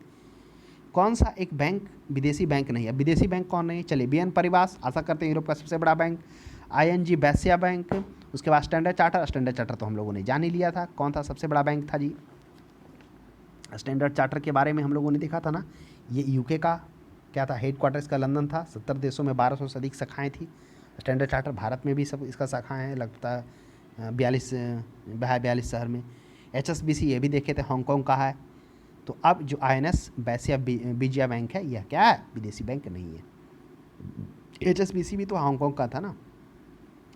कौन सा एक बैंक विदेशी बैंक नहीं है? विदेशी बैंक कौन नहीं है? चलिए, बीएन परिवास, आशा करते हैं यूरोप का सबसे बड़ा बैंक, आईएनजी वैश्या बैंक, उसके बाद स्टैंडर्ड चार्टर। स्टैंडर्ड चार्टर तो हम लोगों ने जान ही लिया था कौन था सबसे बड़ा बैंक था जी। स्टैंडर्ड चार्टर के बारे में हम लोगों ने देखा था ना, ये यूके का क्या था, हेडक्वार्टर इसका लंदन था। 70 देशों में 1200 से अधिक शाखाएँ थी। स्टैंडर्ड चार्टर भारत में भी सब इसका शाखाएँ हैं, लगता है 42 शहर में। HSBC ये भी देखे थे, हांगकॉन्ग का है। तो अब जो INS वैश्या विजया बैंक है, यह क्या है? विदेशी बैंक नहीं है। HSBC भी तो हांगकॉन्ग का था ना।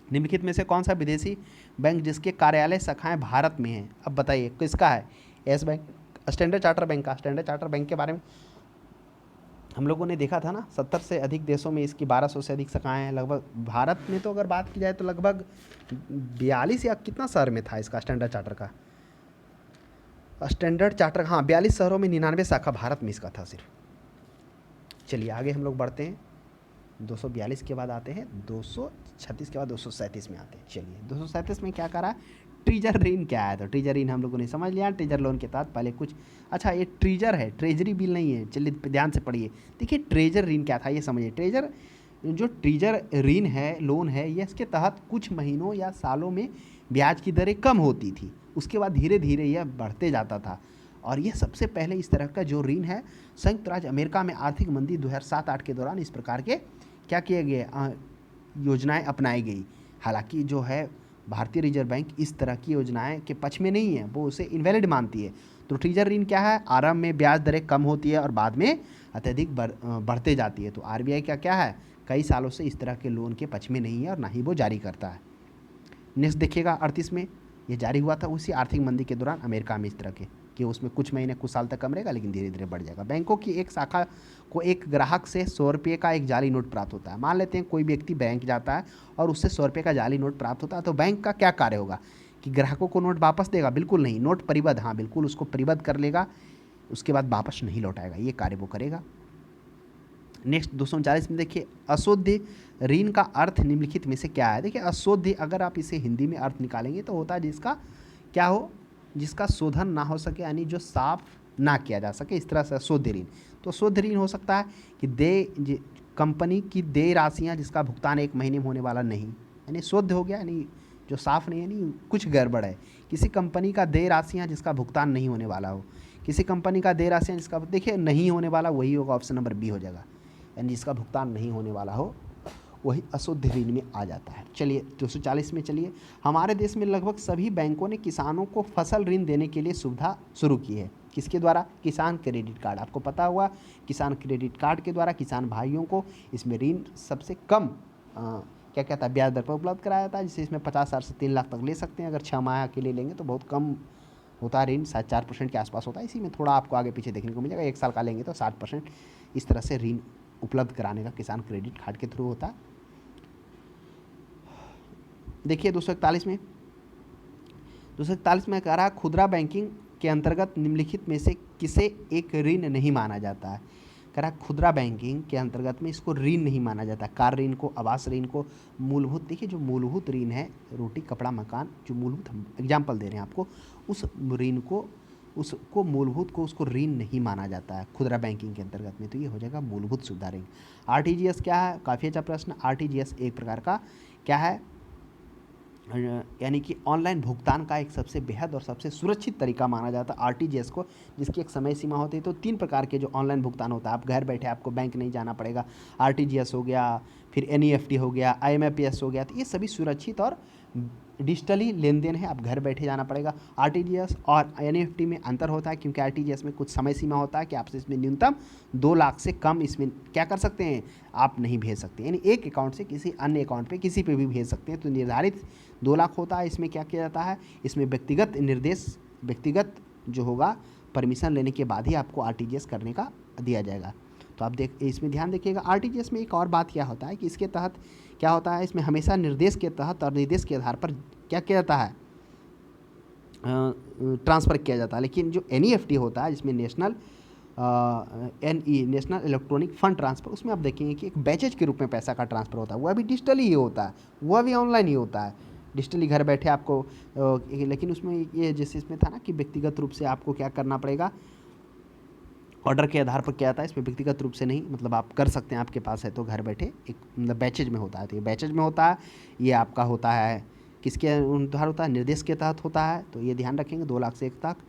निम्नलिखित में से कौन सा विदेशी बैंक जिसके कार्यालय शाखाएं भारत में हैं? अब बताइए किसका है? Yes bank, standard charter bank का। स्टैंडर्ड चार्टर बैंक के बारे में हम लोगों ने देखा था ना, 70 से अधिक देशों में इसकी 1200 से अधिक शाखाएं हैं। लगभग भारत में तो अगर बात की जाए तो लगभग 42 या कितना शहर में था इसका स्टैंडर्ड चार्टर का। स्टैंडर्ड चार्टर, हाँ, 42 शहरों में 99 शाखा भारत में इसका था सिर्फ। चलिए आगे हम लोग बढ़ते हैं। 242 के बाद आते हैं 236 के बाद 237 में आते हैं। चलिए 237 में क्या करा? ट्रीजर ऋण क्या है? तो ट्रीजर ऋण हम लोगों ने समझ लिया। ट्रीजर लोन के तहत पहले कुछ, अच्छा ये ट्रीजर है, ट्रेजरी बिल नहीं है। चलिए ध्यान से पढ़िए। देखिए ट्रेजर ऋण क्या था ये समझिए। ट्रेजर जो ट्रीजर ऋण है, लोन है, ये इसके तहत कुछ महीनों या सालों में ब्याज की दरें कम होती थी, उसके बाद धीरे धीरे यह बढ़ते जाता था। और यह सबसे पहले इस तरह का जो ऋण है संयुक्त राज्य अमेरिका में आर्थिक मंदी 2007-8 के दौरान इस प्रकार के क्या किए गए योजनाएं अपनाई गई। हालांकि जो है भारतीय रिजर्व बैंक इस तरह की योजनाएं के पक्ष में नहीं है, वो उसे इनवैलिड मानती है। तो ट्रीजर ऋण क्या है? आरंभ में ब्याज दरें कम होती है और बाद में अत्यधिक बढ़ते जाती है। तो आरबीआई का क्या है, कई सालों से इस तरह के लोन के पक्ष में नहीं है और ना ही वो जारी करता है। नेक्स्ट देखिएगा 38 में, ये जारी हुआ था उसी आर्थिक मंदी के दौरान अमेरिका में, इस तरह के कि उसमें कुछ महीने कुछ साल तक कम रहेगा लेकिन धीरे धीरे बढ़ जाएगा। बैंकों की एक शाखा को एक ग्राहक से 100 रुपये का एक जाली नोट प्राप्त होता है। मान लेते हैं कोई व्यक्ति बैंक जाता है और उससे 100 रुपये का जाली नोट प्राप्त होता है, तो बैंक का क्या कार्य होगा कि ग्राहकों को नोट वापस देगा? बिल्कुल नहीं। नोट परिबद्ध, हाँ बिल्कुल, उसको परिबद्ध कर लेगा, उसके बाद वापस नहीं लौटाएगा, ये कार्य वो करेगा। नेक्स्ट 239 में देखिए, अशुद्ध ऋण का अर्थ निम्नलिखित में से क्या है? देखिए अशुद्ध, अगर आप इसे हिंदी में अर्थ निकालेंगे तो होता है जिसका क्या हो, जिसका शोधन ना हो सके, यानी जो साफ ना किया जा सके, इस तरह से शुद्ध ऋण। तो शुद्ध ऋण हो सकता है कि कंपनी की देय राशियाँ जिसका भुगतान 1 महीने में होने वाला नहीं, यानी शुद्ध हो गया, यानी जो साफ नहीं है, यानी कुछ गड़बड़ है। किसी कंपनी का देय राशियाँ जिसका भुगतान नहीं होने वाला हो, किसी कंपनी का देय राशियाँ जिसका, देखिए नहीं होने वाला वही होगा, ऑप्शन नंबर बी हो जाएगा, यानी जिसका भुगतान नहीं होने वाला हो वही अशुद्ध ऋण में आ जाता है। चलिए 240 में चलिए, हमारे देश में लगभग सभी बैंकों ने किसानों को फसल ऋण देने के लिए सुविधा शुरू की है। किसके द्वारा? किसान क्रेडिट कार्ड। आपको पता हुआ किसान क्रेडिट कार्ड के द्वारा किसान भाइयों को इसमें ऋण सबसे कम क्या कहता है ब्याज दर पर उपलब्ध कराया जाता है, जिससे इसमें 50,000 से 3 लाख तक ले सकते हैं। अगर 6 माह के लिए लेंगे तो बहुत कम होता है ऋण, शायद 4% के आसपास होता है। इसी में थोड़ा आपको आगे पीछे देखने को मिलेगा। 1 साल का लेंगे तो 60% इस तरह से ऋण उपलब्ध कराने का किसान क्रेडिट कार्ड के थ्रू होता है। देखिए 241 में कह रहा है, खुदरा बैंकिंग के अंतर्गत निम्नलिखित में से किसे एक ऋण नहीं माना जाता है? कह रहा खुदरा बैंकिंग के अंतर्गत में इसको ऋण नहीं माना जाता। कार ऋण को, आवास ऋण को, मूलभूत, देखिए जो मूलभूत ऋण है, रोटी कपड़ा मकान, जो मूलभूत हम एग्जाम्पल दे रहे हैं आपको, उस ऋण को, उसको मूलभूत को उसको ऋण नहीं माना जाता है खुदरा बैंकिंग के अंतर्गत में। तो ये हो जाएगा मूलभूत सुविधा ऋण। आरटीजीएस क्या है? काफ़ी अच्छा प्रश्न। आरटीजीएस एक प्रकार का क्या है, यानी कि ऑनलाइन भुगतान का एक सबसे बेहद और सबसे सुरक्षित तरीका माना जाता है आरटीजीएस को, जिसकी एक समय सीमा होती है। तो 3 प्रकार के जो ऑनलाइन भुगतान होता है, आप घर बैठे, आपको बैंक नहीं जाना पड़ेगा, आरटीजीएस हो गया, फिर एनईएफटी हो गया, आईएमपीएस हो गया। तो ये सभी सुरक्षित और डिजिटली लेन देन है, आप घर बैठे जाना पड़ेगा। आरटीजीएस और एनईएफटी में अंतर होता है, क्योंकि आरटीजीएस में कुछ समय सीमा होता है कि आप इसमें न्यूनतम 2 लाख से कम इसमें क्या कर सकते हैं, आप नहीं भेज सकते, यानी एक अकाउंट से किसी अन्य अकाउंट पे किसी पे भी भेज सकते हैं। तो निर्धारित 2 लाख होता है। इसमें क्या किया जाता है, इसमें व्यक्तिगत जो होगा परमिशन लेने के बाद ही आपको आरटीजीएस करने का दिया जाएगा। तो आप इसमें ध्यान देखिएगा। आरटीजीएस में एक और बात क्या होता है कि इसके तहत क्या होता है, इसमें हमेशा निर्देश के तहत और निर्देश के आधार पर क्या किया जाता है, ट्रांसफ़र किया जाता है। लेकिन जो एनईएफटी होता है, जिसमें नेशनल इलेक्ट्रॉनिक फंड ट्रांसफ़र, उसमें आप देखेंगे कि एक बैचेज के रूप में पैसा का ट्रांसफ़र होता है, वह भी डिजिटली ही होता है, वह भी ऑनलाइन ही होता है, डिजिटली घर बैठे आपको। लेकिन उसमें ये जैसे इसमें था ना कि व्यक्तिगत रूप से आपको क्या करना पड़ेगा, ऑर्डर के आधार पर क्या आता है, इसमें व्यक्तिगत रूप से नहीं, मतलब आप कर सकते हैं, आपके पास है तो घर बैठे, एक मतलब बैचेज में होता है। तो ये बैचेज में होता है, ये आपका होता है किसके अनुसार होता है, निर्देश के तहत होता है। तो ये ध्यान रखेंगे 2 लाख से 1 लाख।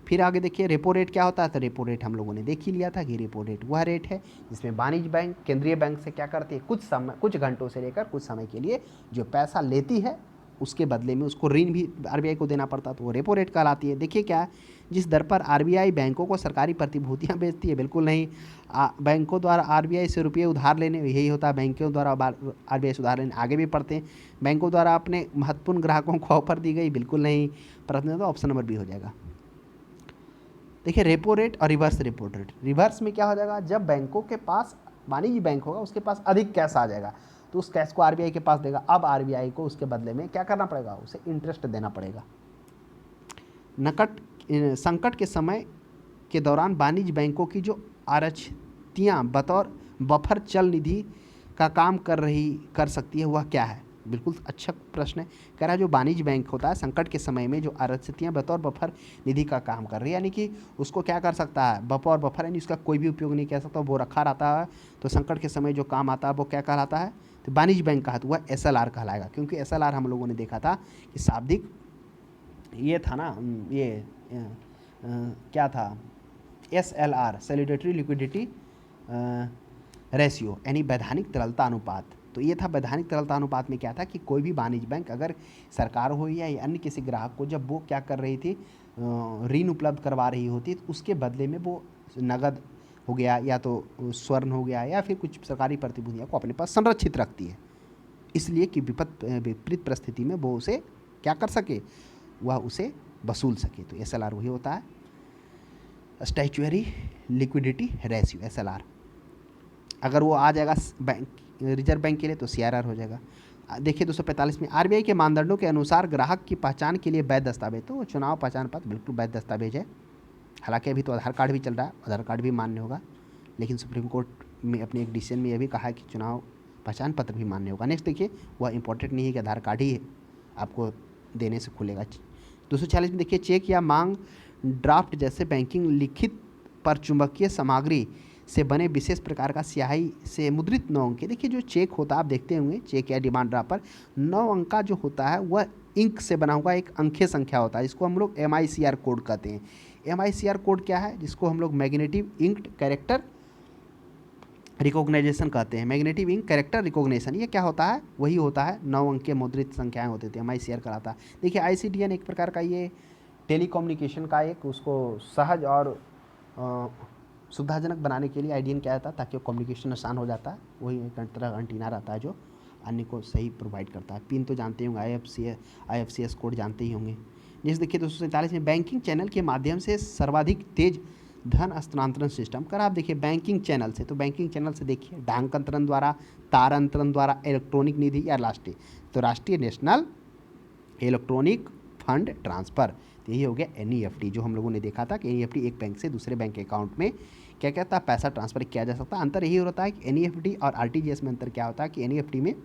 फिर आगे देखिए रेपो रेट क्या होता है। तो रेपो रेट हम लोगों ने देख ही लिया था कि रेपो रेट वह रेट है जिसमें वाणिज्य बैंक केंद्रीय बैंक से क्या करती है, कुछ घंटों से लेकर कुछ समय के लिए जो पैसा लेती है, उसके बदले में उसको ऋण भी आरबीआई को देना पड़ता, तो वो रेपो रेट कहलाती है। देखिए क्या है, जिस दर पर आरबीआई बैंकों को सरकारी प्रतिभूतियां बेचती है, बिल्कुल नहीं। बैंकों द्वारा आरबीआई से रुपये उधार लेने, यही होता है, बैंकों द्वारा आरबीआई से उधार लेने आगे भी पढ़ते हैं। बैंकों द्वारा अपने महत्वपूर्ण ग्राहकों को ऑफर दी गई, बिल्कुल नहीं। प्रश्न तो ऑप्शन नंबर बी हो जाएगा। देखिए रेपो रेट और रिवर्स रेपो रेट। रिवर्स में क्या हो जाएगा, जब बैंकों के पास, वाणिज्य बैंक होगा उसके पास अधिक कैश आ जाएगा, तो उस कैश को आरबीआई के पास देगा। अब आरबीआई को उसके बदले में क्या करना पड़ेगा, उसे इंटरेस्ट देना पड़ेगा। संकट के समय के दौरान वाणिज्य बैंकों की जो आरक्षितियाँ बतौर बफर चल निधि का काम कर सकती है, वह क्या है। बिल्कुल अच्छा प्रश्न है। कह रहा है जो वाणिज्य बैंक होता है संकट के समय में जो आरक्षितियाँ बतौर बफर निधि का काम कर रही है, यानी कि उसको क्या कर सकता है, बफर यानी उसका कोई भी उपयोग नहीं कर सकता, वो रखा रहता है। तो संकट के समय जो काम आता है वो क्या कहलाता है, तो वाणिज्य बैंक का, तो वह एसएलआर कहलाएगा। क्योंकि एसएलआर हम लोगों ने देखा था कि शाब्दिक ये था ना, ये क्या था, एसएलआर सॉलिडेटरी लिक्विडिटी रेशियो, यानी वैधानिक तरलता अनुपात। तो ये था वैधानिक तरलता अनुपात में क्या था कि कोई भी वाणिज्य बैंक अगर सरकार हो या अन्य किसी ग्राहक को जब वो क्या कर रही थी, ऋण उपलब्ध करवा रही होती, तो उसके बदले में वो नगद हो गया या तो स्वर्ण हो गया या फिर कुछ सरकारी प्रतिभूतियों को अपने पास संरक्षित रखती है, इसलिए कि विपरीत परिस्थिति में वो उसे क्या कर सके, वह उसे वसूल सके। तो एसएलआर वही होता है, स्टैच्यूअरी लिक्विडिटी रेशियो, एसएलआर। अगर वो आ जाएगा बैंक, रिजर्व बैंक के लिए, तो सीआरआर हो जाएगा। देखिए 245 में, आरबीआई के मानदंडों के अनुसार ग्राहक की पहचान के लिए वैध दस्तावेज, तो चुनाव पहचान पत्र बिल्कुल वैध दस्तावेज है। हालांकि अभी तो आधार कार्ड भी चल रहा है, आधार कार्ड भी मान्य होगा, लेकिन सुप्रीम कोर्ट में अपने एक डिसीजन में यह भी कहा है कि चुनाव पहचान पत्र भी मान्य होगा। नेक्स्ट देखिए, वह इंपॉर्टेंट नहीं है कि आधार कार्ड ही आपको देने से खुलेगा। 246 में देखिए, चेक या मांग ड्राफ्ट जैसे बैंकिंग लिखित पर चुंबकीय सामग्री से बने विशेष प्रकार का स्याही से मुद्रित 9 अंक। देखिए जो चेक होता है, आप देखते होंगे चेक या डिमांड ड्राफ्ट पर 9 अंक का जो होता है वह इंक से बना हुआ एक अंकीय संख्या होता है, जिसको हम लोग MICR कोड कहते हैं। MICR कोड क्या है, जिसको हम लोग मैग्नेटिव इंक्ड कैरेक्टर रिकॉग्नाइजेशन कहते हैं। मैग्नेटिव इंक कैरेक्टर रिकॉग्निशन, ये क्या होता है, वही होता है 9 अंक के मुद्रित संख्याएं होती थी, MICR कराता है। देखिए ICDN एक प्रकार का ये टेलीकम्युनिकेशन का एक उसको सहज और सुविधाजनक बनाने के लिए आईडीएन क्या आता है, ताकि वो कम्युनिकेशन आसान हो जाता है। वही एक तरह का एंटीना रहता है जो अन्य को सही प्रोवाइड करता है। पिन तो जानते होंगे, IFCS कोड जानते ही होंगे। जैसे देखिए 247 में, बैंकिंग चैनल के माध्यम से सर्वाधिक तेज धन हस्तांतरण सिस्टम कर। आप देखिए बैंकिंग चैनल से, तो बैंकिंग चैनल से देखिए डाक अंतरण द्वारा, तार अंतरण द्वारा, इलेक्ट्रॉनिक निधि या राष्ट्रीय, तो राष्ट्रीय नेशनल इलेक्ट्रॉनिक फंड ट्रांसफ़र। तो यही हो गया NEFT, जो हम लोगों ने देखा था कि NEFT एक बैंक से दूसरे बैंक के अकाउंट में क्या कहता है, पैसा ट्रांसफ़र किया जा सकता है। अंतर यही होता है कि एनईएफटी और आरटीजीएस में अंतर क्या होता है कि एनईएफटी में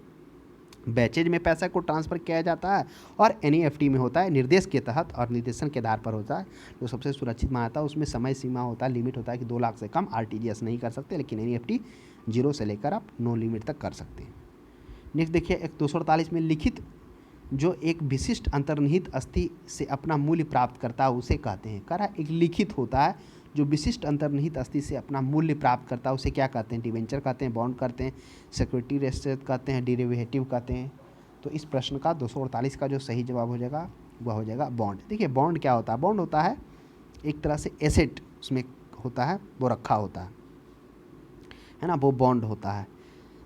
बैचेज में पैसा को ट्रांसफ़र किया जाता है और एनईएफटी में होता है निर्देश के तहत और निर्देशन के आधार पर होता है, जो सबसे सुरक्षित माना जाता है। उसमें समय सीमा होता है, लिमिट होता है कि 2 लाख से कम आरटीजीएस नहीं कर सकते, लेकिन एनईएफटी 0 से लेकर आप नो लिमिट तक कर सकते हैं। नेक्स्ट देखिए, एक 248 में लिखित जो एक विशिष्ट अंतर्निहित अस्थि से अपना मूल्य प्राप्त करता है उसे कहते हैं। कह रहा है एक लिखित होता है जो विशिष्ट अंतर्निहित अस्थि से अपना मूल्य प्राप्त करता है उसे क्या कहते हैं, डिवेंचर कहते हैं, बॉन्ड कहते हैं, सिक्योरिटी रेसिप्ट कहते हैं, डेरिवेटिव कहते हैं। तो इस प्रश्न का 248 का जो सही जवाब हो जाएगा वह हो जाएगा बॉन्ड। देखिए बॉन्ड क्या होता है, बॉन्ड होता है एक तरह से एसेट उसमें होता है, वो रखा होता है ना, वो बॉन्ड होता है।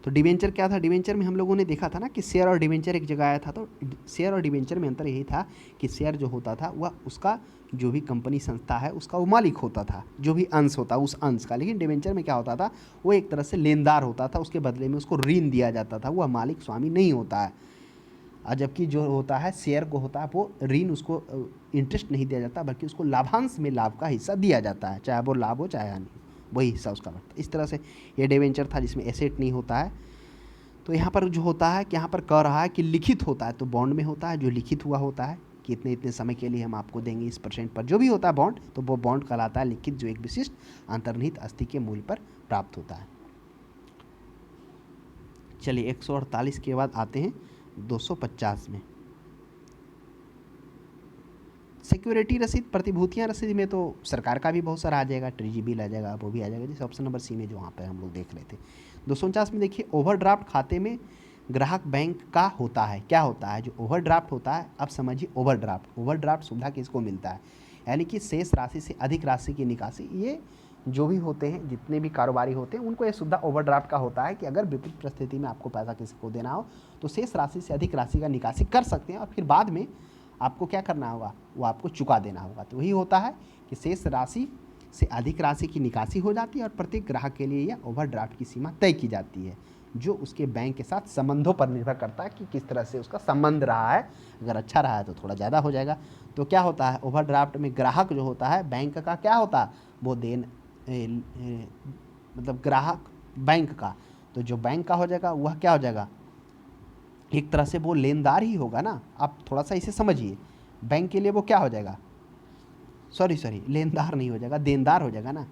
तो डिवेंचर क्या था, डिवेंचर में हम लोगों ने देखा था ना कि शेयर और डिवेंचर एक जगह आया था। तो शेयर और डिवेंचर में अंतर यही था कि शेयर जो होता था वह उसका जो भी कंपनी संस्था है उसका वो मालिक होता था, जो भी अंश होता उस अंश का। लेकिन डिवेंचर में क्या होता था, वो एक तरह से लेनदार होता था, उसके बदले में उसको ऋण दिया जाता था, वह मालिक स्वामी नहीं होता है। और जबकि जो होता है शेयर को होता है वो ऋण उसको इंटरेस्ट नहीं दिया जाता, बल्कि उसको लाभांश में लाभ का हिस्सा दिया जाता है, चाहे वो लाभ हो चाहे हानि, वही हिस्सा उसका बढ़ता है। इस तरह से ये डिवेंचर था जिसमें एसेट नहीं होता है। तो यहाँ पर जो होता है कि यहाँ पर कह रहा है कि लिखित होता है, तो बॉन्ड में होता है जो लिखित हुआ होता है कि इतने इतने समय के लिए हम आपको देंगे इस परसेंट पर, जो भी होता है बॉन्ड, तो वो बॉन्ड कहलाता है लिखित, जो एक विशिष्ट अंतर्निहित अस्थि के मूल्य पर प्राप्त होता है। चलिए 148 के बाद आते हैं 250 में। सिक्योरिटी रसीद, प्रतिभूतियां रसीद में तो सरकार का भी बहुत सारा आ जाएगा, ट्रेजरी बिल आ जाएगा, वो भी आ जाएगा, जैसे ऑप्शन नंबर सी में जो वहाँ पे हम लोग देख रहे थे। 249 में देखिए, ओवरड्राफ्ट खाते में ग्राहक बैंक का होता है, क्या होता है, जो ओवरड्राफ्ट होता है, अब समझिए ओवरड्राफ्ट, ओवरड्राफ्ट सुविधा किसको मिलता है, यानी कि शेष राशि से अधिक राशि की निकासी। ये जो भी होते हैं, जितने भी कारोबारी होते हैं, उनको ये सुविधा ओवरड्राफ्ट का होता है कि अगर विपरीत परिस्थिति में आपको पैसा किसी को देना हो तो शेष राशि से अधिक राशि का निकासी कर सकते हैं और फिर बाद में आपको क्या करना होगा, वो आपको चुका देना होगा। तो वही होता है कि शेष राशि से अधिक राशि की निकासी हो जाती है और प्रत्येक ग्राहक के लिए यह ओवरड्राफ्ट की सीमा तय की जाती है, जो उसके बैंक के साथ संबंधों पर निर्भर करता है कि किस तरह से उसका संबंध रहा है। अगर अच्छा रहा है तो थोड़ा ज़्यादा हो जाएगा। तो क्या होता है, ओवरड्राफ्ट में ग्राहक जो होता है बैंक का क्या होता है, वो मतलब ग्राहक बैंक का, तो जो बैंक का हो जाएगा वह क्या हो जाएगा, एक तरह से वो लेनदार ही होगा ना। आप थोड़ा सा इसे समझिए, बैंक के लिए वो क्या हो जाएगा, सॉरी लेनदार नहीं हो जाएगा, देनदार हो जाएगा ना,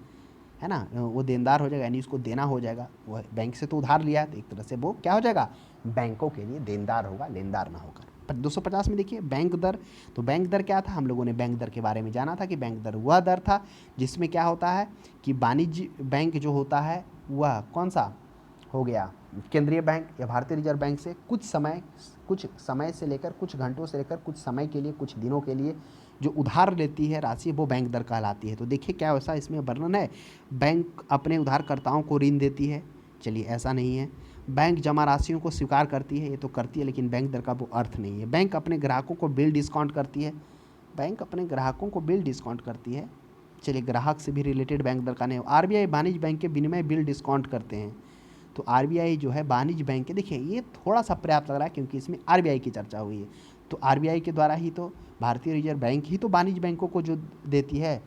है ना, वो देनदार हो जाएगा, यानी उसको देना हो जाएगा। वो बैंक से तो उधार लिया है, तो एक तरह से वो क्या हो जाएगा, बैंकों के लिए देनदार होगा, लेनदार ना होकर। 250 में देखिए बैंक दर, तो बैंक दर क्या था, हम लोगों ने बैंक दर के बारे में जाना था कि बैंक दर वह दर था जिसमें क्या होता है कि वाणिज्य बैंक जो होता है वह कौन सा हो गया, केंद्रीय बैंक या भारतीय रिजर्व बैंक से कुछ समय से लेकर, कुछ घंटों से लेकर कुछ समय के लिए, कुछ दिनों के लिए जो उधार लेती है राशि, वो बैंक दर कहलाती है। तो देखिए क्या वैसा इसमें वर्णन है, बैंक अपने उधारकर्ताओं को ऋण देती है, चलिए ऐसा नहीं है। बैंक जमा राशियों को स्वीकार करती है, ये तो करती है, लेकिन बैंक दर का वो अर्थ नहीं है। बैंक अपने ग्राहकों को बिल डिस्काउंट करती है, बैंक अपने ग्राहकों को बिल डिस्काउंट करती है, चलिए ग्राहक से भी रिलेटेड बैंक दर का नहीं। आरबीआई वाणिज्य बैंक के विनिमय बिल डिस्काउंट करते हैं, तो आरबीआई जो है वाणिज्य बैंक के, देखिए ये थोड़ा सा पर्याप्त लग रहा है क्योंकि इसमें आरबीआई की चर्चा हुई है। तो आरबीआई के द्वारा ही तो भारतीय रिजर्व बैंक ही तो वाणिज्य बैंकों को जो देती है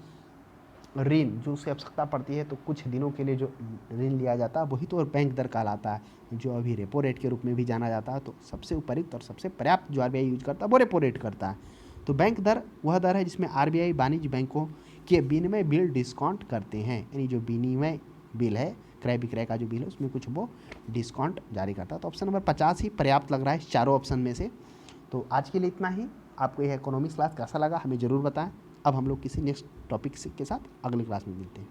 ऋण, जो उसकी आवश्यकता पड़ती है, तो कुछ दिनों के लिए जो ऋण लिया जाता है वही तो बैंक दर कहलाता है, जो अभी रेपो रेट के रूप में भी जाना जाता है। तो सबसे उपयुक्त और सबसे पर्याप्त जो आरबीआई यूज करता है वो रेपो रेट करता है। तो बैंक दर वह दर है जिसमें आरबीआई वाणिज्य बैंकों के विनिमय बिल डिस्काउंट करते हैं, यानी जो विनिमय बिल है, क्रय विक्रय का जो बिल है, उसमें कुछ वो डिस्काउंट जारी करता है। तो ऑप्शन नंबर 50 ही पर्याप्त लग रहा है चारों ऑप्शन में से। तो आज के लिए इतना ही। आपको यह इकोनॉमिक्स क्लास कैसा लगा हमें ज़रूर बताएं। अब हम लोग किसी नेक्स्ट टॉपिक के साथ अगली क्लास में मिलते हैं।